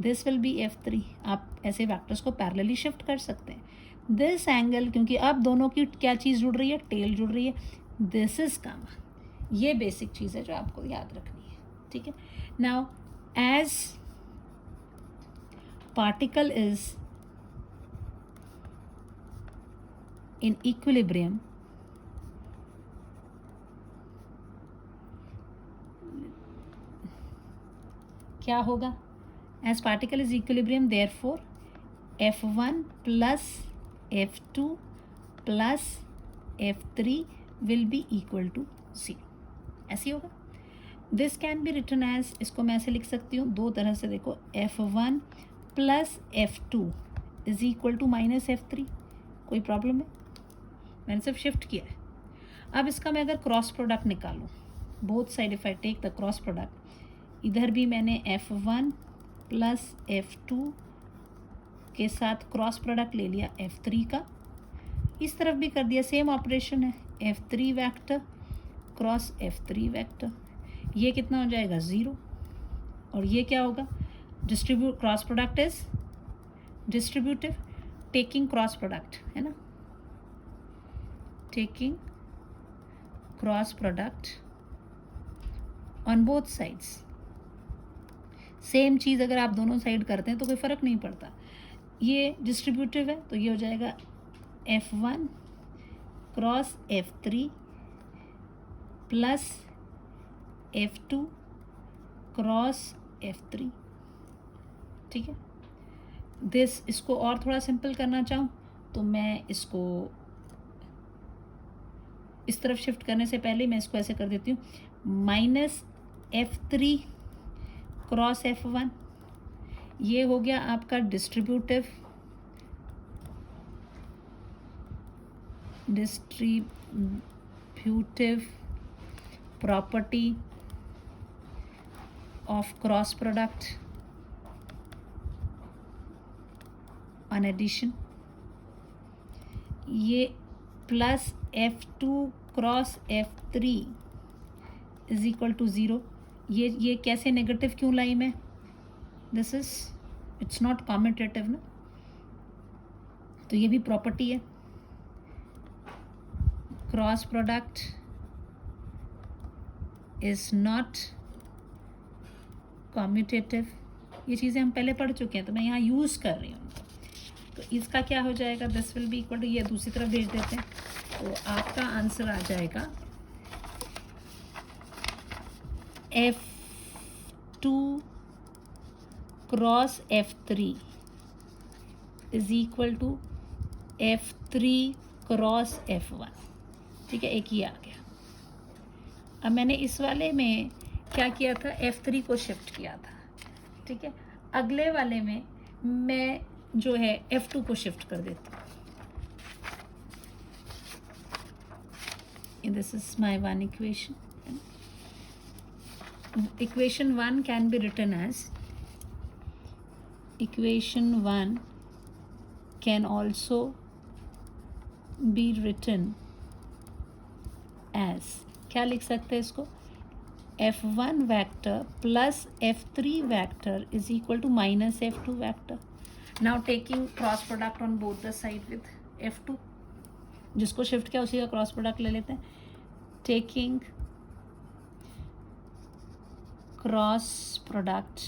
S1: दिस विल बी F3। आप ऐसे वेक्टर्स को पैरेलली शिफ्ट कर सकते हैं। दिस एंगल, क्योंकि अब दोनों की क्या चीज़ जुड़ रही है, टेल जुड़ रही है, दिस इज गामा। ये बेसिक चीज़ है जो आपको याद रखनी है, ठीक है। Now as particle is in equilibrium, क्या होगा, as particle is equilibrium, therefore F1 plus F2 plus F3 will be equal to 0, ऐसे होगा। This can be written as, इसको मैं ऐसे लिख सकती हूँ दो तरह से, देखो, F1 plus F2 is equal to minus F3। कोई प्रॉब्लम है, मैंने सिर्फ शिफ्ट किया है। अब इसका मैं अगर क्रॉस प्रोडक्ट निकालूँ, both side if I take the cross product, इधर भी मैंने F1 प्लस F2 के साथ क्रॉस प्रोडक्ट ले लिया F3 का, इस तरफ भी कर दिया, सेम ऑपरेशन है, F3 vector cross F3 vector, ये कितना हो जाएगा 0, और ये क्या होगा, distribute, cross product is distributive, taking cross product है ना, taking cross product on both sides. Same चीज़ अगर आप दोनों साइड करते हैं तो कोई फ़र्क नहीं पड़ता, ये डिस्ट्रीब्यूटिव है, तो ये हो जाएगा F1 cross F3 plus F2 cross F3, ठीक है। दिस, इसको और थोड़ा सिंपल करना चाहूँ तो मैं इसको इस तरफ शिफ्ट करने से पहले मैं इसको ऐसे कर देती हूँ, माइनस F3 क्रॉस F1, ये हो गया आपका distributive property of cross product on addition, ये plus F2 cross F3 is equal to 0. ये कैसे नेगेटिव क्यों लाई मैं? This is, it's not commutative ना, तो ये भी प्रॉपर्टी है. Cross product is not commutative. ये चीज़ें हम पहले पढ़ चुके हैं, तो मैं यहाँ यूज़ कर रही हूँ. तो इसका क्या हो जाएगा? This will be equal to, ये दूसरी तरफ भेज देते हैं, तो आपका आंसर आ जाएगा F2 cross F3 is equal to F3 cross F1. ठीक है, एक ही आ गया. अब मैंने इस वाले में क्या किया था? F3 को शिफ्ट किया था. ठीक है, अगले वाले में मैं जो है F2 को शिफ्ट कर देती हूँ. This is my one equation. Equation 1 can be written as, equation 1 can also be written as, क्या लिख सकते हैं इसको? F1 vector plus F3 vector is equal to minus F2 vector. Now taking cross product on both the side with F2, जिसको शिफ्ट किया उसी का क्रॉस प्रोडक्ट ले लेते हैं. Taking cross product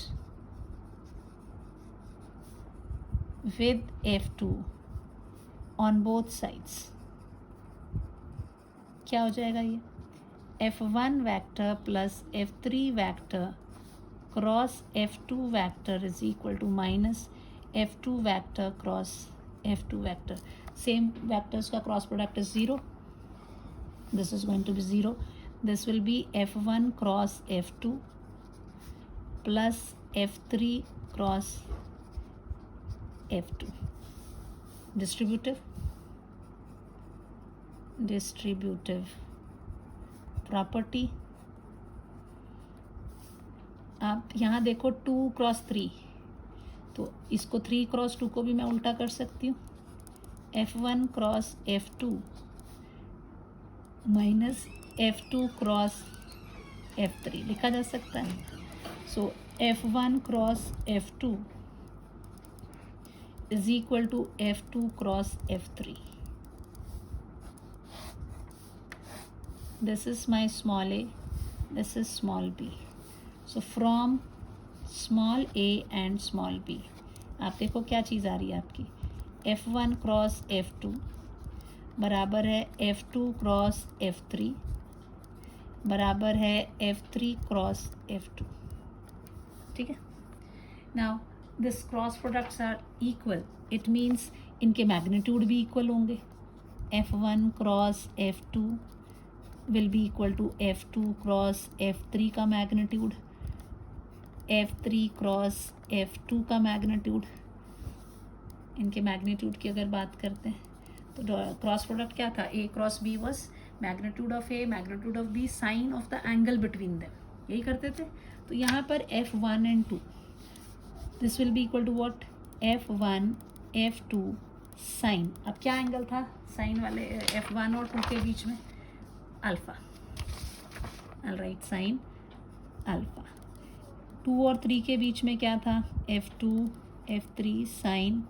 S1: with F2 on both sides, क्या हो जाएगा? ये F1 vector plus F3 vector cross F2 vector is equal to minus F2 vector cross F2 vector. Same vectors का cross product is 0. This is going to be 0. This will be F1 cross F2 plus F3 cross F2. Distributive property. आप यहाँ देखो 2 क्रॉस 3, तो इसको 3 क्रॉस 2 को भी मैं उल्टा कर सकती हूँ. F1 cross F2 minus F2 cross F3 लिखा जा सकता है. सो F1 cross F2 is equal to F2 cross F3. This is my small a, this is small b. So from small a and small b, आप देखो क्या चीज़ आ रही है आपकी. F1 क्रॉस F2 बराबर है F2 क्रॉस F3 बराबर है F3 क्रॉस F2. ठीक है. Now this cross products are equal, it means इनके मैग्नीट्यूड भी इक्वल होंगे. F1 cross F2 will be equal to F2 cross F3 का मैग्नीट्यूड, F3 क्रॉस F2 का मैग्नीट्यूड. इनके मैग्नीट्यूड की अगर बात करते हैं तो क्रॉस प्रोडक्ट क्या था? A cross B was magnitude of A magnitude of B sine of the angle between them. यही करते थे. तो यहाँ पर F1 and 2, this will be equal to what? F1 F2 sine. अब क्या एंगल था साइन वाले F1 और 2 के बीच में? Alpha. All right, sine alpha. 2 और 3 के बीच में क्या था? F2 F3 sine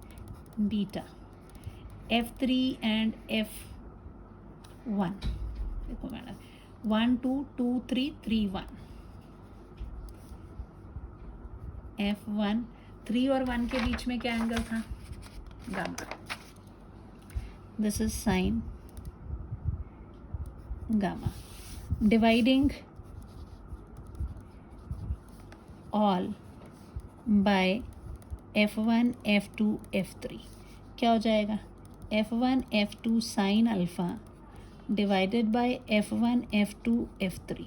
S1: beta. F3 and F1 देखो मैडम, 1 2 2 3 3 1. F1 3 और 1 के बीच में क्या एंगल था? Gamma. This is sine gamma. Dividing all by F1 F2 F3 क्या हो जाएगा? F1 F2 sine alpha divided by F1 F2 F3.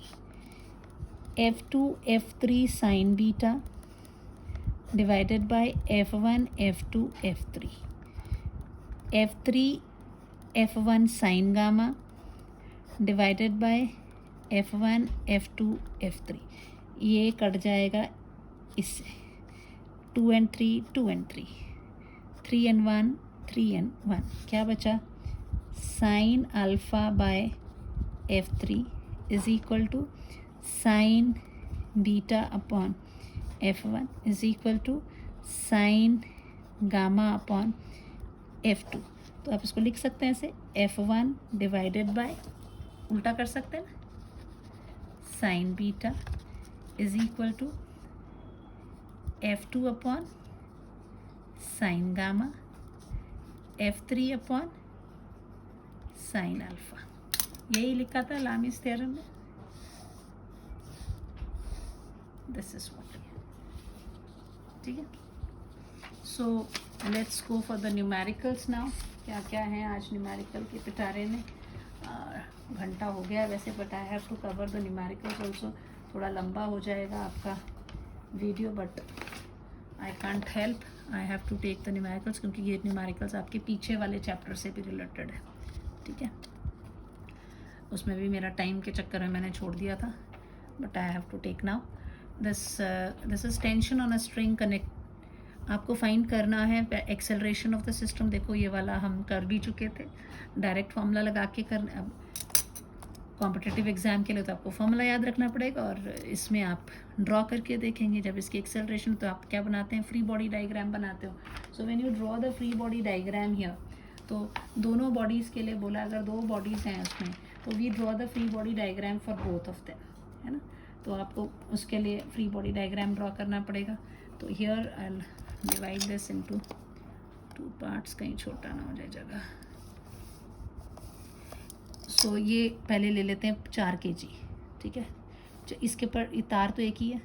S1: F2 F3 sine beta divided by F1 F2 F3. F3 F1 sin gamma divided by F1 F2 F3. ये कट जाएगा इससे, 2 and 3 2 and 3, 3 and 1 3 and 1, क्या बचा, sine alpha by F3 is equal to sine beta upon F1 is equal to sine gamma upon F2। तो आप इसको लिख सकते हैं ऐसे, F1 डिवाइडेड बाय, उल्टा कर सकते हैं ना, sine beta is equal to F2 upon sine gamma, F3 upon sine alpha. यही लिखा था लामीज़ थ्योरम में। दिस इज व्हाट, ठीक है। So let's go for the numericals now. क्या क्या है आज न्यूमेरिकल के पिटारे में। घंटा हो गया वैसे, but I have to cover the numericals also. थोड़ा लंबा हो जाएगा आपका video, but I can't help, I have to take the numericals, क्योंकि ये न्यूमेरिकल्स आपके पीछे वाले चैप्टर से भी रिलेटेड है, ठीक है। उसमें भी मेरा टाइम के चक्कर में मैंने छोड़ दिया था, but I have to take now. This is tension on a string connect. आपको फाइंड करना है एक्सेलरेशन ऑफ द सिस्टम। देखो ये वाला हम कर भी चुके थे, डायरेक्ट फार्मूला लगा के करना। अब कॉम्पिटिटिव एग्जाम के लिए तो आपको फार्मूला याद रखना पड़ेगा, और इसमें आप ड्रॉ करके देखेंगे जब इसकी एक्सेलरेशन। तो आप क्या बनाते हैं, फ्री बॉडी डायग्राम बनाते हो। So when you draw the free body diagram here, तो दोनों बॉडीज़ के लिए बोला, अगर दो बॉडीज़ हैं उसमें, तो we draw the free body diagram for both of them, है ना। तो आपको उसके लिए फ्री बॉडी डायग्राम ड्रॉ करना पड़ेगा। तो here I will divide this into 2 parts, कहीं छोटा ना हो जाए जगह। सो ये पहले ले लेते हैं 4 kg, ठीक है। जो इसके पर तार तो एक ही है।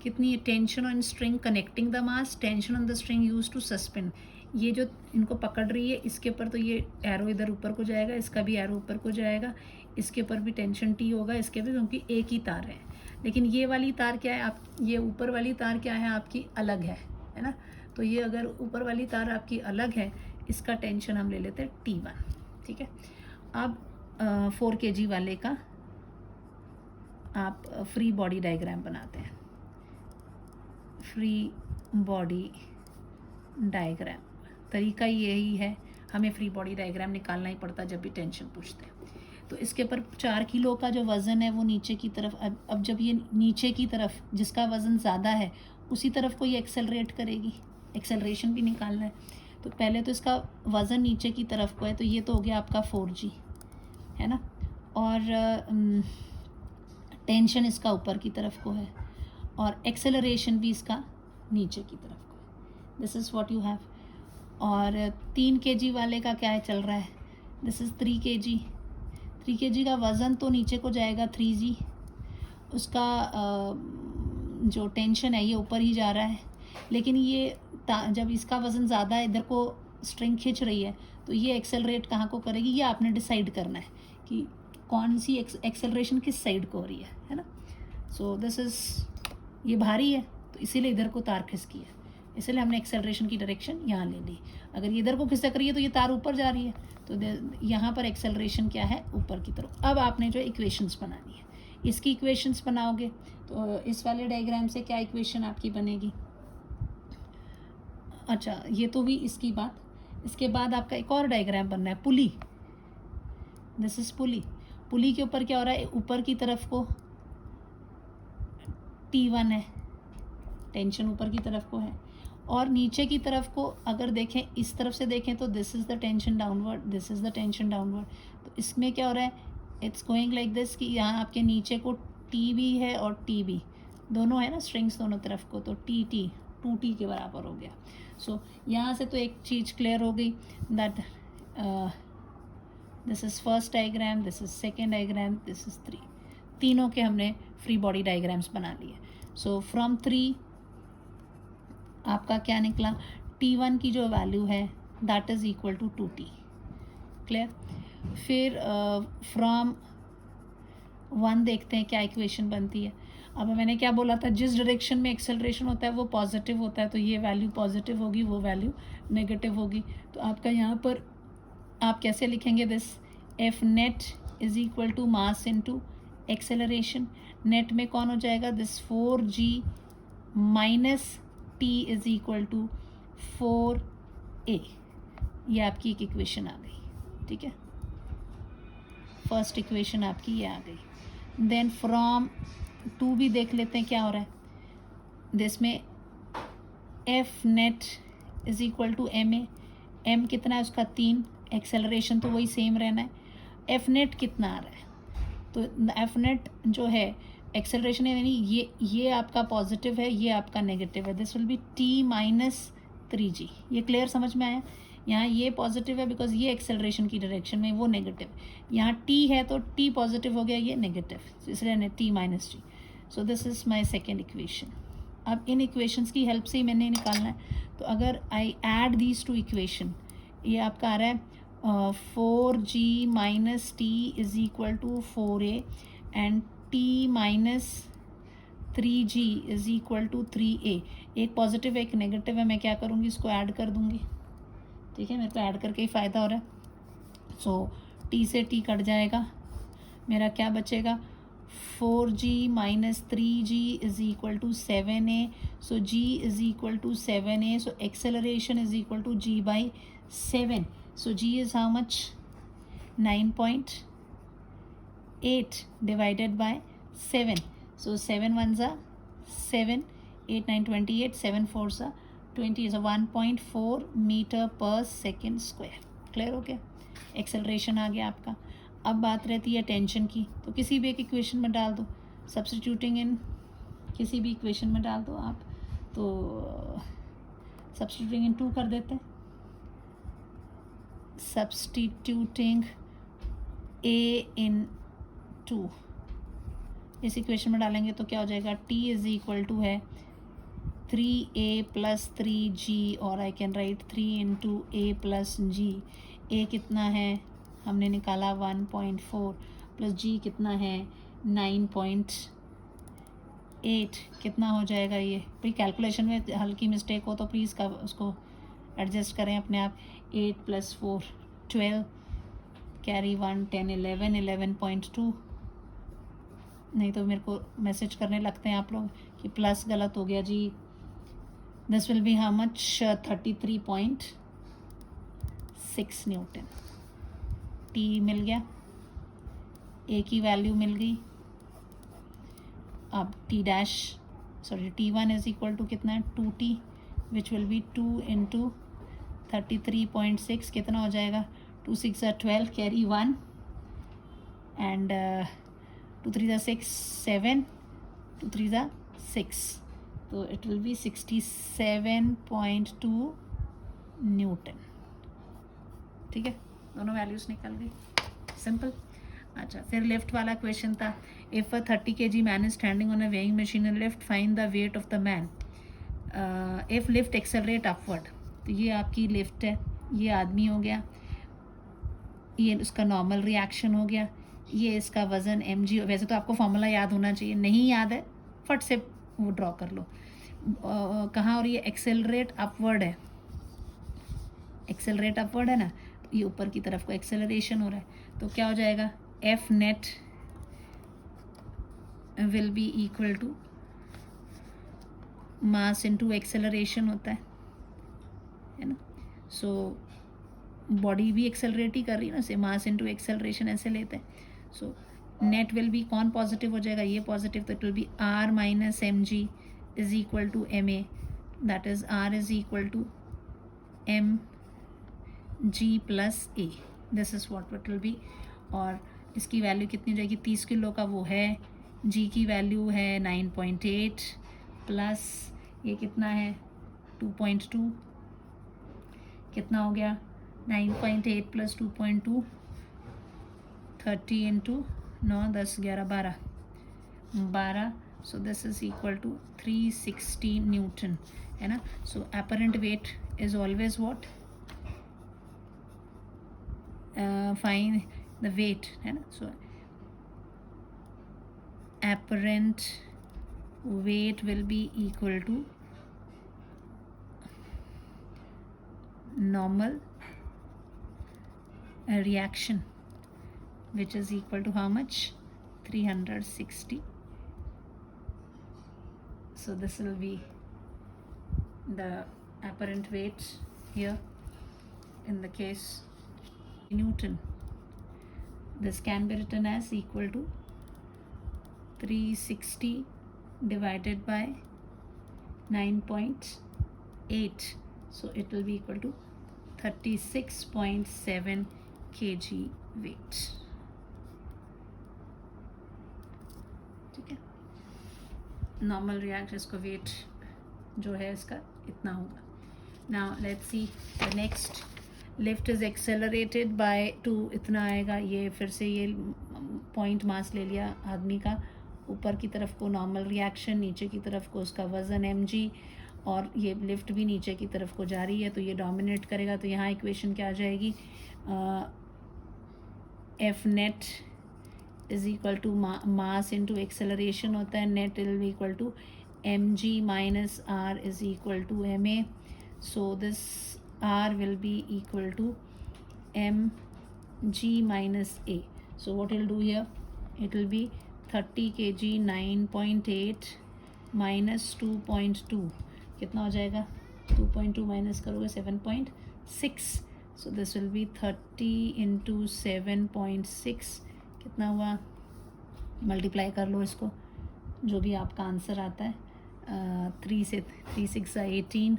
S1: कितनी है, tension on string connecting the mass, tension on the string use to suspend. ये जो इनको पकड़ रही है इसके ऊपर तो ये एरो इधर ऊपर को जाएगा, इसका भी एरो ऊपर को जाएगा, इसके ऊपर भी टेंशन टी होगा, इसके भी, क्योंकि एक ही तार है। लेकिन ये वाली तार क्या है, आप ये ऊपर वाली तार क्या है आपकी, अलग है ना। तो ये अगर ऊपर वाली तार आपकी अलग है, इसका टेंशन हम ले लेते हैं T1, ठीक है। अब 4 kg वाले का आप फ्री बॉडी डायग्राम बनाते हैं। फ्री बॉडी डायग्राम तरीका यही है, हमें फ्री बॉडी डायग्राम निकालना ही पड़ता जब भी टेंशन पूछते हैं। तो इसके ऊपर 4 किलो का जो वज़न है वो नीचे की तरफ, अब जब ये नीचे की तरफ जिसका वज़न ज़्यादा है उसी तरफ को ये एक्सेलरेट करेगी, एक्सेलरेशन भी निकालना है। तो पहले तो इसका वज़न नीचे की तरफ को है, तो ये तो हो गया आपका 4g, है ना। और टेंशन इसका ऊपर की तरफ को है, और एक्सेलरेशन भी इसका नीचे की तरफ को है। This is what you have. और 3 kg वाले का क्या है चल रहा है, दिस इज़ 3 kg। 3 kg का वज़न तो नीचे को जाएगा 3g, उसका जो टेंशन है ये ऊपर ही जा रहा है। लेकिन ये जब इसका वज़न ज़्यादा है, इधर को स्ट्रिंग खींच रही है, तो ये एक्सेलरेट कहाँ को करेगी, ये आपने डिसाइड करना है कि कौन सी एक्सेलरेशन किस साइड को हो रही है ना। सो दिस इज़, ये भारी है तो इसीलिए इधर को तार खिसकी है, इसलिए हमने एक्सेलरेशन की डायरेक्शन यहाँ ले ली। अगर ये इधर को खिसक रही है तो ये तार ऊपर जा रही है, तो यहाँ पर एक्सेलरेशन क्या है, ऊपर की तरफ। अब आपने जो इक्वेशंस बनानी है, इसकी इक्वेशंस बनाओगे तो इस वाले डायग्राम से क्या इक्वेशन आपकी बनेगी। अच्छा, ये तो भी इसकी बात। इसके बाद आपका एक और डायग्राम बनना है, पुली। दिस इज पुली। पुली के ऊपर क्या हो रहा है, ऊपर की तरफ को T1 है, टेंशन ऊपर की तरफ को है, और नीचे की तरफ को अगर देखें, इस तरफ से देखें तो this is the tension downward, this is the tension downward. तो इसमें क्या हो रहा है, इट्स गोइंग लाइक दिस, कि यहाँ आपके नीचे को T भी है और T भी, दोनों है ना स्ट्रिंग्स दोनों तरफ को, तो T 2T के बराबर हो गया। सो यहाँ से तो एक चीज़ क्लियर हो गई, that this is first diagram, this is second diagram, this is 3। तीनों के हमने फ्री बॉडी डायग्राम्स बना लिए। सो फ्रॉम 3 आपका क्या निकला, T1 की जो वैल्यू है that is equal to 2T, clear. फिर फ्रॉम 1 देखते हैं क्या इक्वेशन बनती है। अब मैंने क्या बोला था, जिस डायरेक्शन में एक्सेलरेशन होता है वो पॉजिटिव होता है, तो ये वैल्यू पॉजिटिव होगी, वो वैल्यू नेगेटिव होगी। तो आपका यहाँ पर आप कैसे लिखेंगे, this F net is equal to mass into acceleration. Net में कौन हो जाएगा, this 4g minus T is equal to 4a। ये आपकी एक इक्वेशन आ गई, ठीक है, फर्स्ट इक्वेशन आपकी ये आ गई। देन फ्रॉम 2 भी देख लेते हैं क्या हो रहा है, दिस में F net is equal to M A, M कितना है उसका 3, एक्सेलरेशन तो वही सेम रहना है, एफ नेट कितना आ रहा है, तो एफ नेट जो है एक्सेलरेशन यानी ये आपका पॉजिटिव है, ये आपका नेगेटिव है, this will B T minus 3g। ये क्लियर समझ में आया, यहाँ ये पॉजिटिव है बिकॉज ये एक्सेलरेशन की डायरेक्शन में, वो नेगेटिव, यहाँ टी है तो टी पॉजिटिव हो गया, ये नेगेटिव, इसलिए T minus G. So this is my second equation. अब इन इक्वेशंस की हेल्प से ही मैंने निकालना है, तो अगर I add these two equation, ये आपका आ रहा है 4g minus T is equal to 4a and T minus 3g is equal to 3a। एक पॉजिटिव एक नेगेटिव है, मैं क्या करूँगी, इसको ऐड कर दूँगी, ठीक है, मेरे को ऐड करके ही फ़ायदा हो रहा है। सो टी से टी कट जाएगा, मेरा क्या बचेगा, 4g minus 3g is equal to 7a, so g is equal to 7a, so acceleration is equal to g by 7, so g is how much, 9.8 divided by 7, so 7 1s 7, 8 9 28, 7 4s 20, so 1.4 metre पर सेकेंड स्क्वायर। क्लियर हो गया, एक्सेलरेशन आ गया आपका। अब बात रहती है टेंशन की, तो किसी भी एक इक्वेशन में डाल दो, सब्स्टिट्यूटिंग इन किसी भी इक्वेशन में डाल दो आप, तो सब्स्टिट्यूटिंग इन 2 कर देते हैं, सब्स्टिट्यूटिंग a इन 2 इस इक्वेशन में डालेंगे तो क्या हो जाएगा, t इज इक्वल टू है 3a प्लस 3g, और I can write 3 into a plus g। a कितना है हमने निकाला 1.4 प्लस g कितना है 9.8, कितना हो जाएगा ये, भाई कैलकुलेशन में हल्की मिस्टेक हो तो प्लीज़ का उसको एडजस्ट करें अपने आप। 8 प्लस 4 12, कैरी 1 10 11 11.2, नहीं तो मेरे को मैसेज करने लगते हैं आप लोग कि प्लस गलत हो गया जी। This will be how much, 33.6 newton. T मिल गया, ए की वैल्यू मिल गई। अब T dash sorry T1 is equal to कितना है 2t, which will be 2 into 33.6, कितना हो जाएगा 2 6 12, कैरी 1 एंड 2 3 6 7, 2 3 6, तो इट विल बी 67.2 न्यूटन। ठीक है, दोनों वैल्यूज़ निकल गई, सिंपल। अच्छा, फिर लिफ्ट वाला क्वेश्चन था, if a 30 kg man is standing on a weighing machine in lift, find the weight of the man if lift accelerate upward. तो ये आपकी लिफ्ट है, ये आदमी हो गया, ये उसका नॉर्मल रिएक्शन हो गया, ये इसका वज़न mg। वैसे तो आपको फॉर्मूला याद होना चाहिए, नहीं याद है फट से वो ड्रॉ कर लो। कहाँ, और ये एक्सेलरेट अपवर्ड है, एक्सेलरेट अपवर्ड है ना, तो ये ऊपर की तरफ को एक्सेलरेशन हो रहा है, तो क्या हो जाएगा F net will be equal to mass into acceleration होता है ना। सो बॉडी भी एक्सेलरेट ही कर रही है ना, से मास इनटू एक्सेलरेशन ऐसे लेते हैं। सो नेट विल बी, कौन पॉजिटिव हो जाएगा, ये पॉजिटिव, तो it will be R minus M G is equal to M A, that is R is equal to M G plus A, this is what it will be. और इसकी वैल्यू कितनी हो जाएगी, 30 किलो का वो है, जी की वैल्यू है 9.8 प्लस ये कितना है 2.2, कितना हो गया 9.8 plus 2.2, 30 into 9 10 11 12, so this is equal to 360 newton, है ना। So apparent weight is always what, find the weight, है ना। सो apparent weight will be equal to normal reaction, which is equal to how much, 360 So this will be the apparent weight here in the case Newton. This can be written as equal to 360 divided by 9.8. So it will be equal to 36.7 kg weight. ठीक है, नॉर्मल रिएक्ट इसको वेट जो है इसका इतना होगा. Now let's see the next. Lift is accelerated by 2, इतना आएगा. ये फिर से ये पॉइंट मास ले लिया आदमी का, ऊपर की तरफ को नॉर्मल रिएक्शन, नीचे की तरफ को उसका वज़न mg, और ये लिफ्ट भी नीचे की तरफ को जा रही है तो ये डोमिनेट करेगा. तो यहाँ इक्वेशन क्या आ जाएगी, F net is equal to mass into acceleration होता है. Net will be equal to mg minus r is equal to ma. So this r will be equal to mg minus a. So what will do here, it will be 30 kg 9.8 minus 2.2. कितना हो जाएगा, 2.2 माइनस करोगे 7.6. So this will be 30 into 7.6. कितना हुआ, मल्टीप्लाई कर लो इसको, जो भी आपका आंसर आता है. 3 से 3 6 18,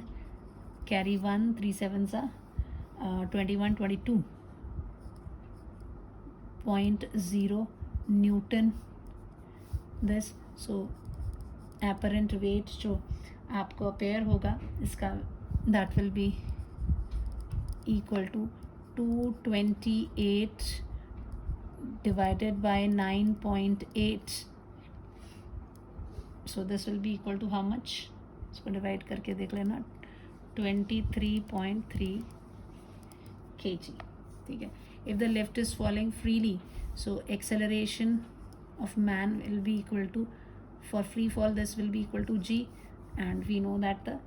S1: carry 1, 3 7 21, 22.0 newton this. So apparent weight जो आपको अपेयर होगा इसका, that will be equal to 228 divided by 9.8. So this will be equal to how much, इसको डिवाइड करके देख लेना, 23.3 kg. ठीक है. If the lift is falling freely, so acceleration of man will be equal to, for free fall this will be equal to g, and we know that the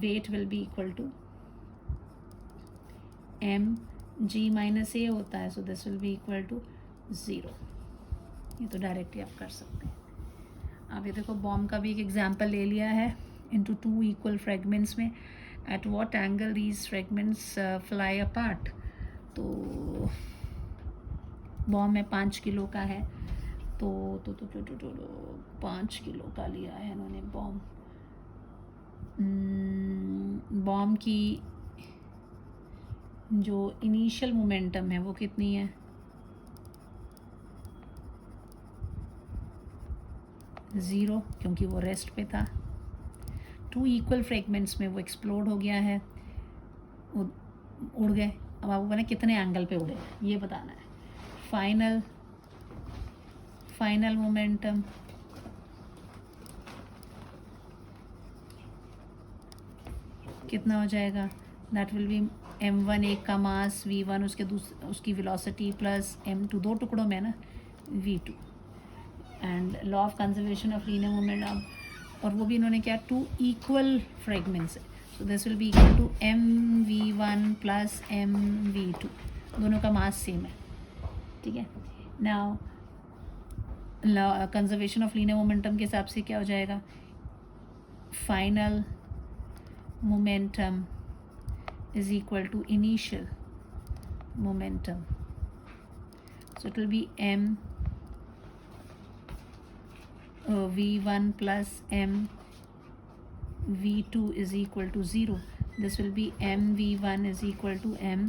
S1: weight will be equal to mg minus a होता है. So this will be equal to 0. ये तो डायरेक्टली आप कर सकते हैं. अब ये देखो, बॉम्ब का भी एक एग्जाम्पल ले लिया है into 2 equal fragments में. At what angle these fragments fly apart? तो बॉम्ब में 5 किलो का है, तो 5 किलो का लिया है इन्होंने बॉम्ब. बॉम्ब की जो इनिशियल मोमेंटम है वो कितनी है, 0, क्योंकि वो रेस्ट पे था. 2 इक्वल फ्रेगमेंट्स में वो एक्सप्लोड हो गया है, वो उड़ गए. अब आपको पता है कितने एंगल पे उड़े, ये बताना है. फाइनल मोमेंटम कितना हो जाएगा, दैट विल बी m1 एक का मास, v1 उसकी वेलोसिटी प्लस m2, 2 टुकड़ों में ना, v2. And law of conservation of linear moment. अब और वो भी इन्होंने क्या, 2 इक्वल फ्रेगमेंट्स है. So this will be equal to mv1 plus mv2, दोनों का मास सेम है. ठीक है. Now conservation of linear momentum के हिसाब से क्या हो जाएगा, final momentum is equal to initial momentum. So it will be m v1 plus m v2 is equal to 0. This will be m v1 is equal to m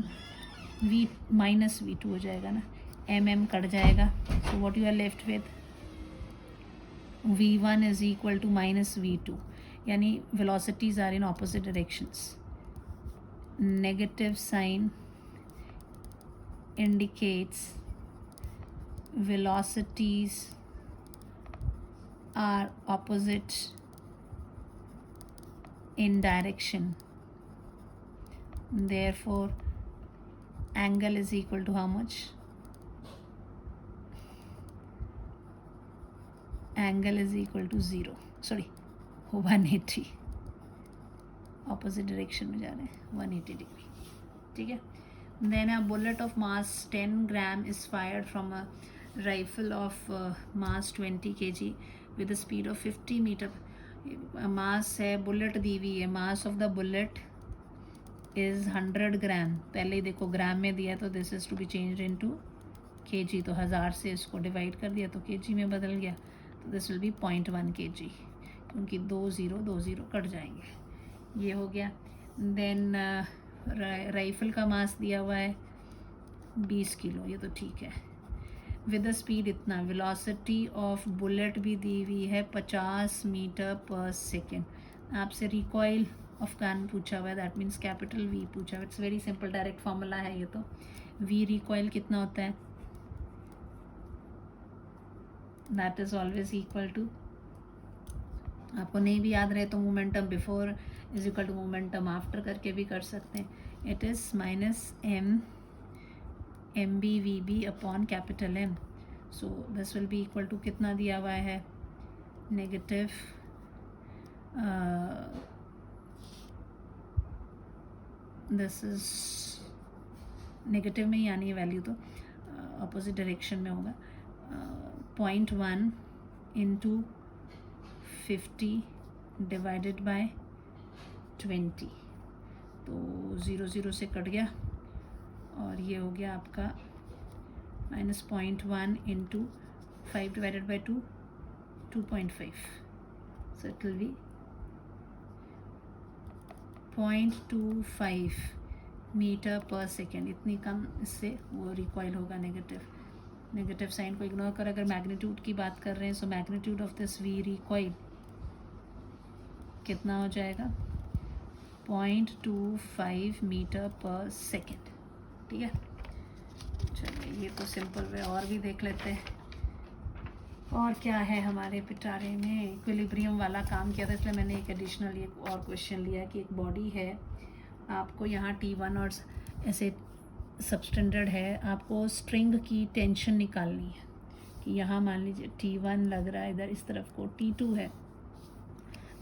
S1: v minus v2 हो जाएगा ना, m कट जाएगा. So what you are left with, v1 is equal to minus v2, यानी velocities are in opposite directions. Negative sign indicates velocities are opposite in direction. Therefore, angle is equal to how much? Angle is equal to 0. Sorry, 180. Opposite direction में जा रहे हैं, 180 degree. ठीक है. Then a bullet of mass 10 gram is fired from a rifle of mass 20 kg with a speed of 50 meter. मास है, बुलेट दी हुई है, mass of the bullet is 100 gram. पहले ही देखो ग्राम में दिया, तो this is to be change into KG, तो 1000 से इसको डिवाइड कर दिया तो केजी में बदल गया, तो दिस विल बी 0.1 केजी, क्योंकि 2 0 कट जाएंगे। ये हो गया। देन राइफल का मास दिया हुआ है 20 किलो, ये तो ठीक है। विद द स्पीड इतना, वेलोसिटी ऑफ बुलेट भी दी हुई है 50 मीटर पर सेकेंड। आपसे रिकॉइल ऑफ गन पूछा हुआ है, दैट मीन्स कैपिटल वी पूछा हुआ है। It's very simple, direct formula है ये तो। वी रिकॉइल कितना होता है, that is always equal to, आपको नहीं भी याद रहे तो momentum before is equal to momentum after करके भी कर सकते हैं। It is minus M B V B upon capital M. So this will be equal to कितना दिया हुआ है, नेगेटिव दिस इज नेगेटिव में ही आनी है वैल्यू, तो अपोजिट डायरेक्शन में होगा। 0.1 इंटू 50 डिवाइडेड बाय 20, तो 0 से कट गया, और ये हो गया आपका minus 0.1 into 5 divided by 2, 2.5, so it will be 0.25 metre पर सेकेंड। इतनी कम इससे वो रिकॉइल होगा। नेगेटिव साइन को इग्नोर कर, अगर मैग्नीट्यूड की बात कर रहे हैं, so magnitude of this V recoil कितना हो जाएगा, 0.25 मीटर पर सेकेंड। ठीक है, चलिए ये तो सिंपल वे, और भी देख लेते हैं। और क्या है हमारे पिटारे में, इक्विलिब्रियम वाला काम किया था, इसलिए मैंने एक एडिशनल एक और क्वेश्चन लिया कि एक बॉडी है, आपको यहाँ T1 और ऐसे सबस्टैंडर्ड है, आपको स्ट्रिंग की टेंशन निकालनी है कि यहाँ मान लीजिए T1 लग रहा है, इधर इस तरफ को T2 है,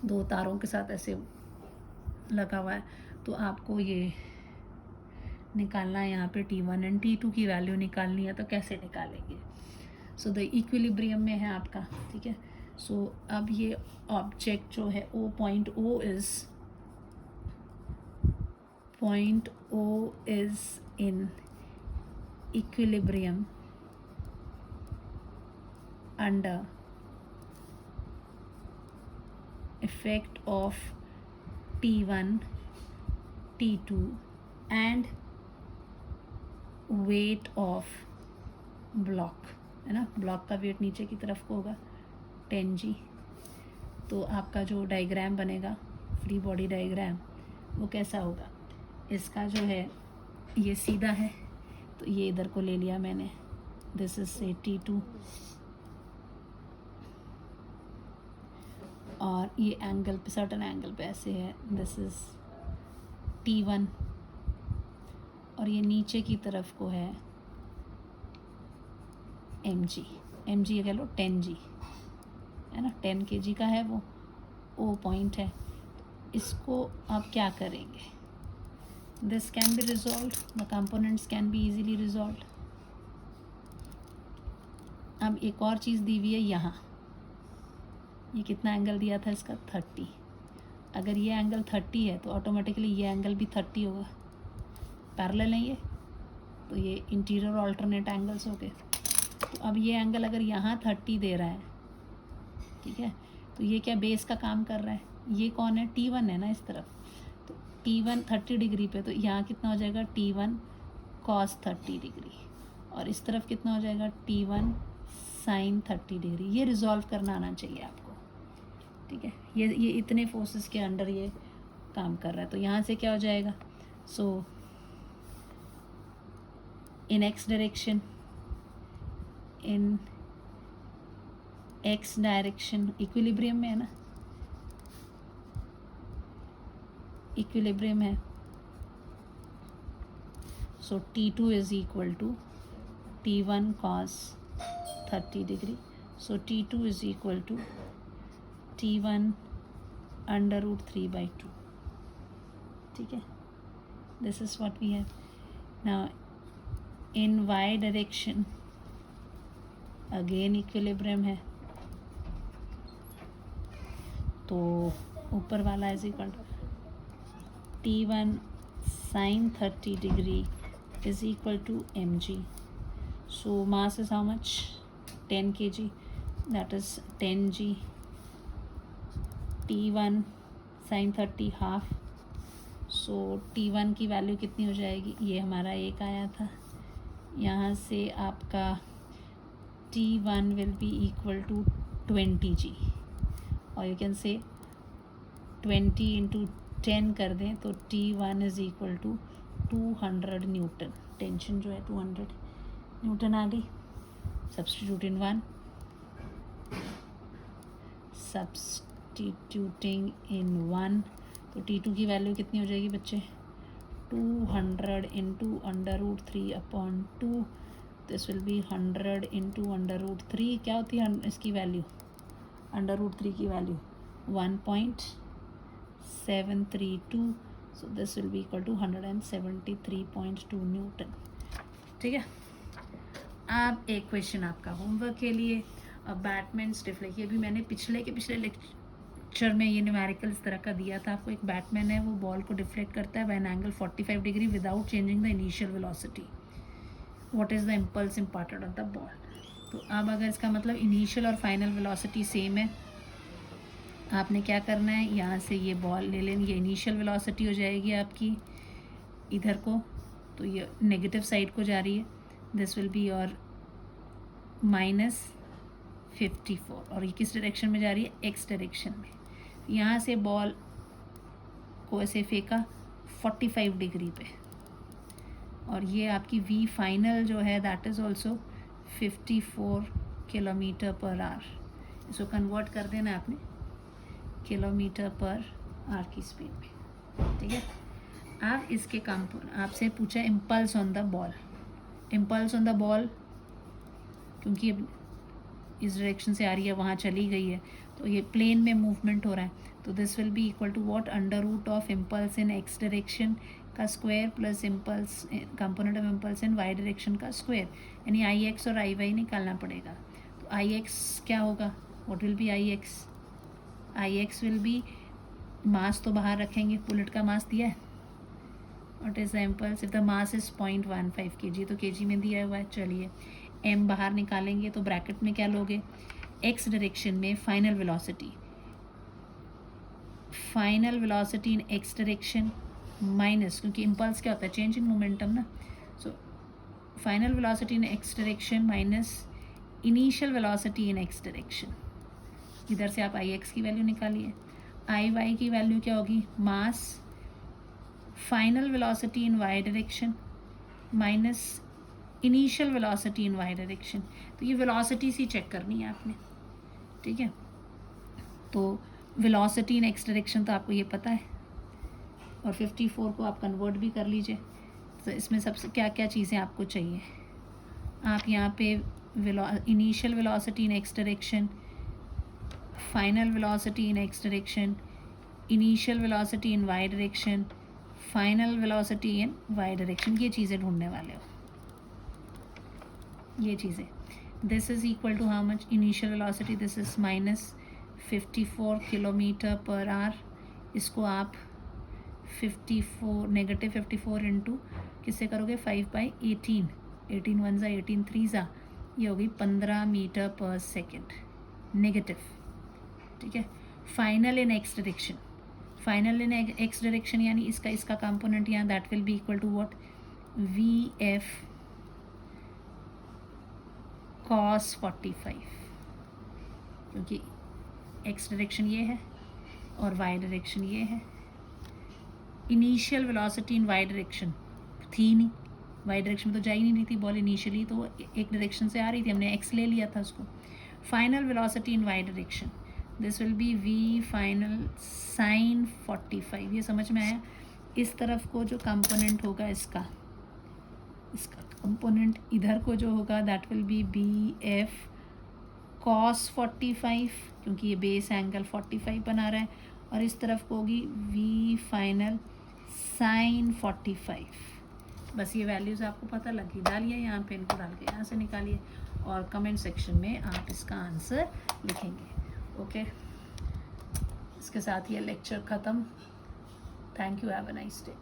S1: 2 तारों के साथ ऐसे लगा हुआ है, तो आपको ये निकालना है यहाँ पे T1 एंड T2 की वैल्यू निकालनी है। तो कैसे निकालेंगे, सो द इक्विलिब्रियम में है आपका। ठीक है, सो अब ये ऑब्जेक्ट जो है point O is in equilibrium under effect of T1, T2 and weight of block, है ना। ब्लॉक का वेट नीचे की तरफ को होगा 10G। तो आपका जो डायग्राम बनेगा, फ्री बॉडी डायग्राम, वो कैसा होगा, इसका जो है ये सीधा है, तो ये इधर को ले लिया मैंने, दिस इज से T2, और ये एंगल पे, सर्टन एंगल पे ऐसे है, दिस इज T1, और ये नीचे की तरफ को है mg कह लो 10G, है ना, 10 kg का है वो O पॉइंट है। इसको आप क्या करेंगे, this can be resolve, the components can be easily resolve. अब एक और चीज़ दी हुई है यहाँ, ये कितना एंगल दिया था इसका 30, अगर ये एंगल 30 है तो ऑटोमेटिकली ये एंगल भी 30 होगा, पैरेलल है ये, तो ये इंटीरियर ऑल्टरनेट एंगल्स हो गए। तो अब ये एंगल अगर यहाँ 30 दे रहा है, ठीक है, तो ये क्या बेस का काम कर रहा है, ये कौन है, T1 है ना इस तरफ, तो T1 30 डिग्री पे, तो यहाँ कितना हो जाएगा T1 cos 30 डिग्री, और इस तरफ कितना हो जाएगा T1 sin 30 डिग्री। ये रिजॉल्व करना आना चाहिए आपको। ठीक है, ये इतने फोर्सेस के अंडर ये काम कर रहा है। तो यहाँ से क्या हो जाएगा, so in x direction, in x direction equilibrium में है ना, इक्विलिब्रियम है, so T2 is equal to T1 cos 30 degree, so T2 is equal to T1 under root 3/2। ठीक है, this is what we have now. In Y direction again equilibrium है, तो ऊपर वाला is equal to T1 sin 30 degree is equal to mg. So mass is how much? 10 kg. That is 10g. T1 sin 30 half. So T1 की वैल्यू कितनी हो जाएगी? ये हमारा एक आया था, यहाँ से आपका T1 will be equal to 20g, और you can say 20 into 10 कर दें तो T1 is equal to 200 Newton. Tension जो है 200 न्यूटन आ गई. सब्सटीट्यूट इन 1, सब्सटीट्यूटिंग इन 1, तो T2 की वैल्यू कितनी हो जाएगी बच्चे? 200 into √3/2. This will B 100 into √3. क्या होती है इसकी वैल्यू? √3 की value 1.732. So this will be equal to 173.2 Newton. ठीक है. अब एक क्वेश्चन आपका होमवर्क के लिए. अब बैटमैन स्टिफ लिखिए. अभी मैंने पिछले लेक्चर में ये न्यूमेरिकल इस तरह का दिया था आपको. एक बैटमैन है, वो बॉल को डिफ्लेक्ट करता है by an angle 45 degree without changing the initial velocity. What is the impulse imparted on the ball. तो अब अगर इसका मतलब इनिशियल और फाइनल वेलोसिटी सेम है, आपने क्या करना है, यहाँ से ये बॉल ले लेनी. ये इनिशियल वेलोसिटी हो जाएगी आपकी इधर को, तो ये नेगेटिव साइड को जा रही है. दिस विल बी और -54, और ये किस डायरेक्शन में जा रही है? एक्स डायरेक्शन में. यहाँ से बॉल को ऐसे फेंका 45 डिग्री पे, और ये आपकी V फाइनल जो है दैट इज़ ऑल्सो 54 किलोमीटर पर आवर. इसको कन्वर्ट कर देना आपने किलोमीटर पर आवर की स्पीड में. ठीक है. अब इसके आपसे पूछा impulse on the ball. Impulse on the ball क्योंकि अब इस डायरेक्शन से आ रही है, वहाँ चली गई है, तो ये प्लेन में मूवमेंट हो रहा है. तो this will be equal to what? √ऑफ इम्पल्स इन एक्स डायरेक्शन का square plus impulse component of impulse in Y direction का स्क्वायर. यानी IX और IY निकालना पड़ेगा. तो IX क्या होगा? What will be IX? IX विल बी, मास तो बाहर रखेंगे, बुलेट का मास दिया है. What is the impulse? If the mass is 0.15 kg, तो kg में दिया हुआ है. चलिए m बाहर निकालेंगे तो ब्रैकेट में क्या लोगे? x डायरेक्शन में final velocity in x direction minus, क्योंकि इम्पल्स क्या होता है? चेंज इन मोमेंटम ना. So final velocity in x direction minus initial velocity in x direction. इधर से आप IX की वैल्यू निकालिए. IY की वैल्यू क्या होगी? Mass final velocity in y direction minus initial velocity in y direction. तो ये वेलोसिटी सी चेक करनी है आपने. ठीक है. तो वेलोसिटी इन x डायरेक्शन तो आपको ये पता है, और 54 को आप कन्वर्ट भी कर लीजिए. तो इसमें सबसे क्या क्या चीज़ें आपको चाहिए? आप यहाँ पे initial velocity in x direction, final velocity in x direction, initial velocity in y direction, final velocity in y direction, ये चीज़ें ढूंढने वाले हो. ये चीज़ें. This is equal to how much? Initial velocity this is -54 kilometre पर आवर. इसको आप 54 -54 इंटू किससे करोगे? 5/18. 18 1 18 3 ये होगी 15 मीटर पर सेकेंड नेगेटिव. ठीक है. Final in x direction, final in x direction यानी इसका कंपोनेंट यहाँ that will be equal to what? VF cos 45, क्योंकि एक्स डायरेक्शन ये है और वाई डायरेक्शन ये है. Initial velocity in Y direction थी नहीं, वाई डायरेक्शन में तो जा ही नहीं रही थी बॉल इनिशियली, तो एक डायरेक्शन से आ रही थी, हमने एक्स ले लिया था उसको. Final velocity in Y direction this will be V final sin 45. ये समझ में आया? इस तरफ को जो कंपोनेंट होगा इसका कंपोनेंट इधर को जो होगा that will B BF cos 45, क्योंकि ये बेस एंगल 45 बना रहा है, और इस तरफ को होगी V फाइनल sin 45. बस ये वैल्यूज़ आपको पता लगी. डालिए यहाँ पे, इनको डाल के यहाँ से निकालिए, और कमेंट सेक्शन में आप इसका आंसर लिखेंगे. ओके. इसके साथ ये लेक्चर ख़त्म। Thank you, have a nice day.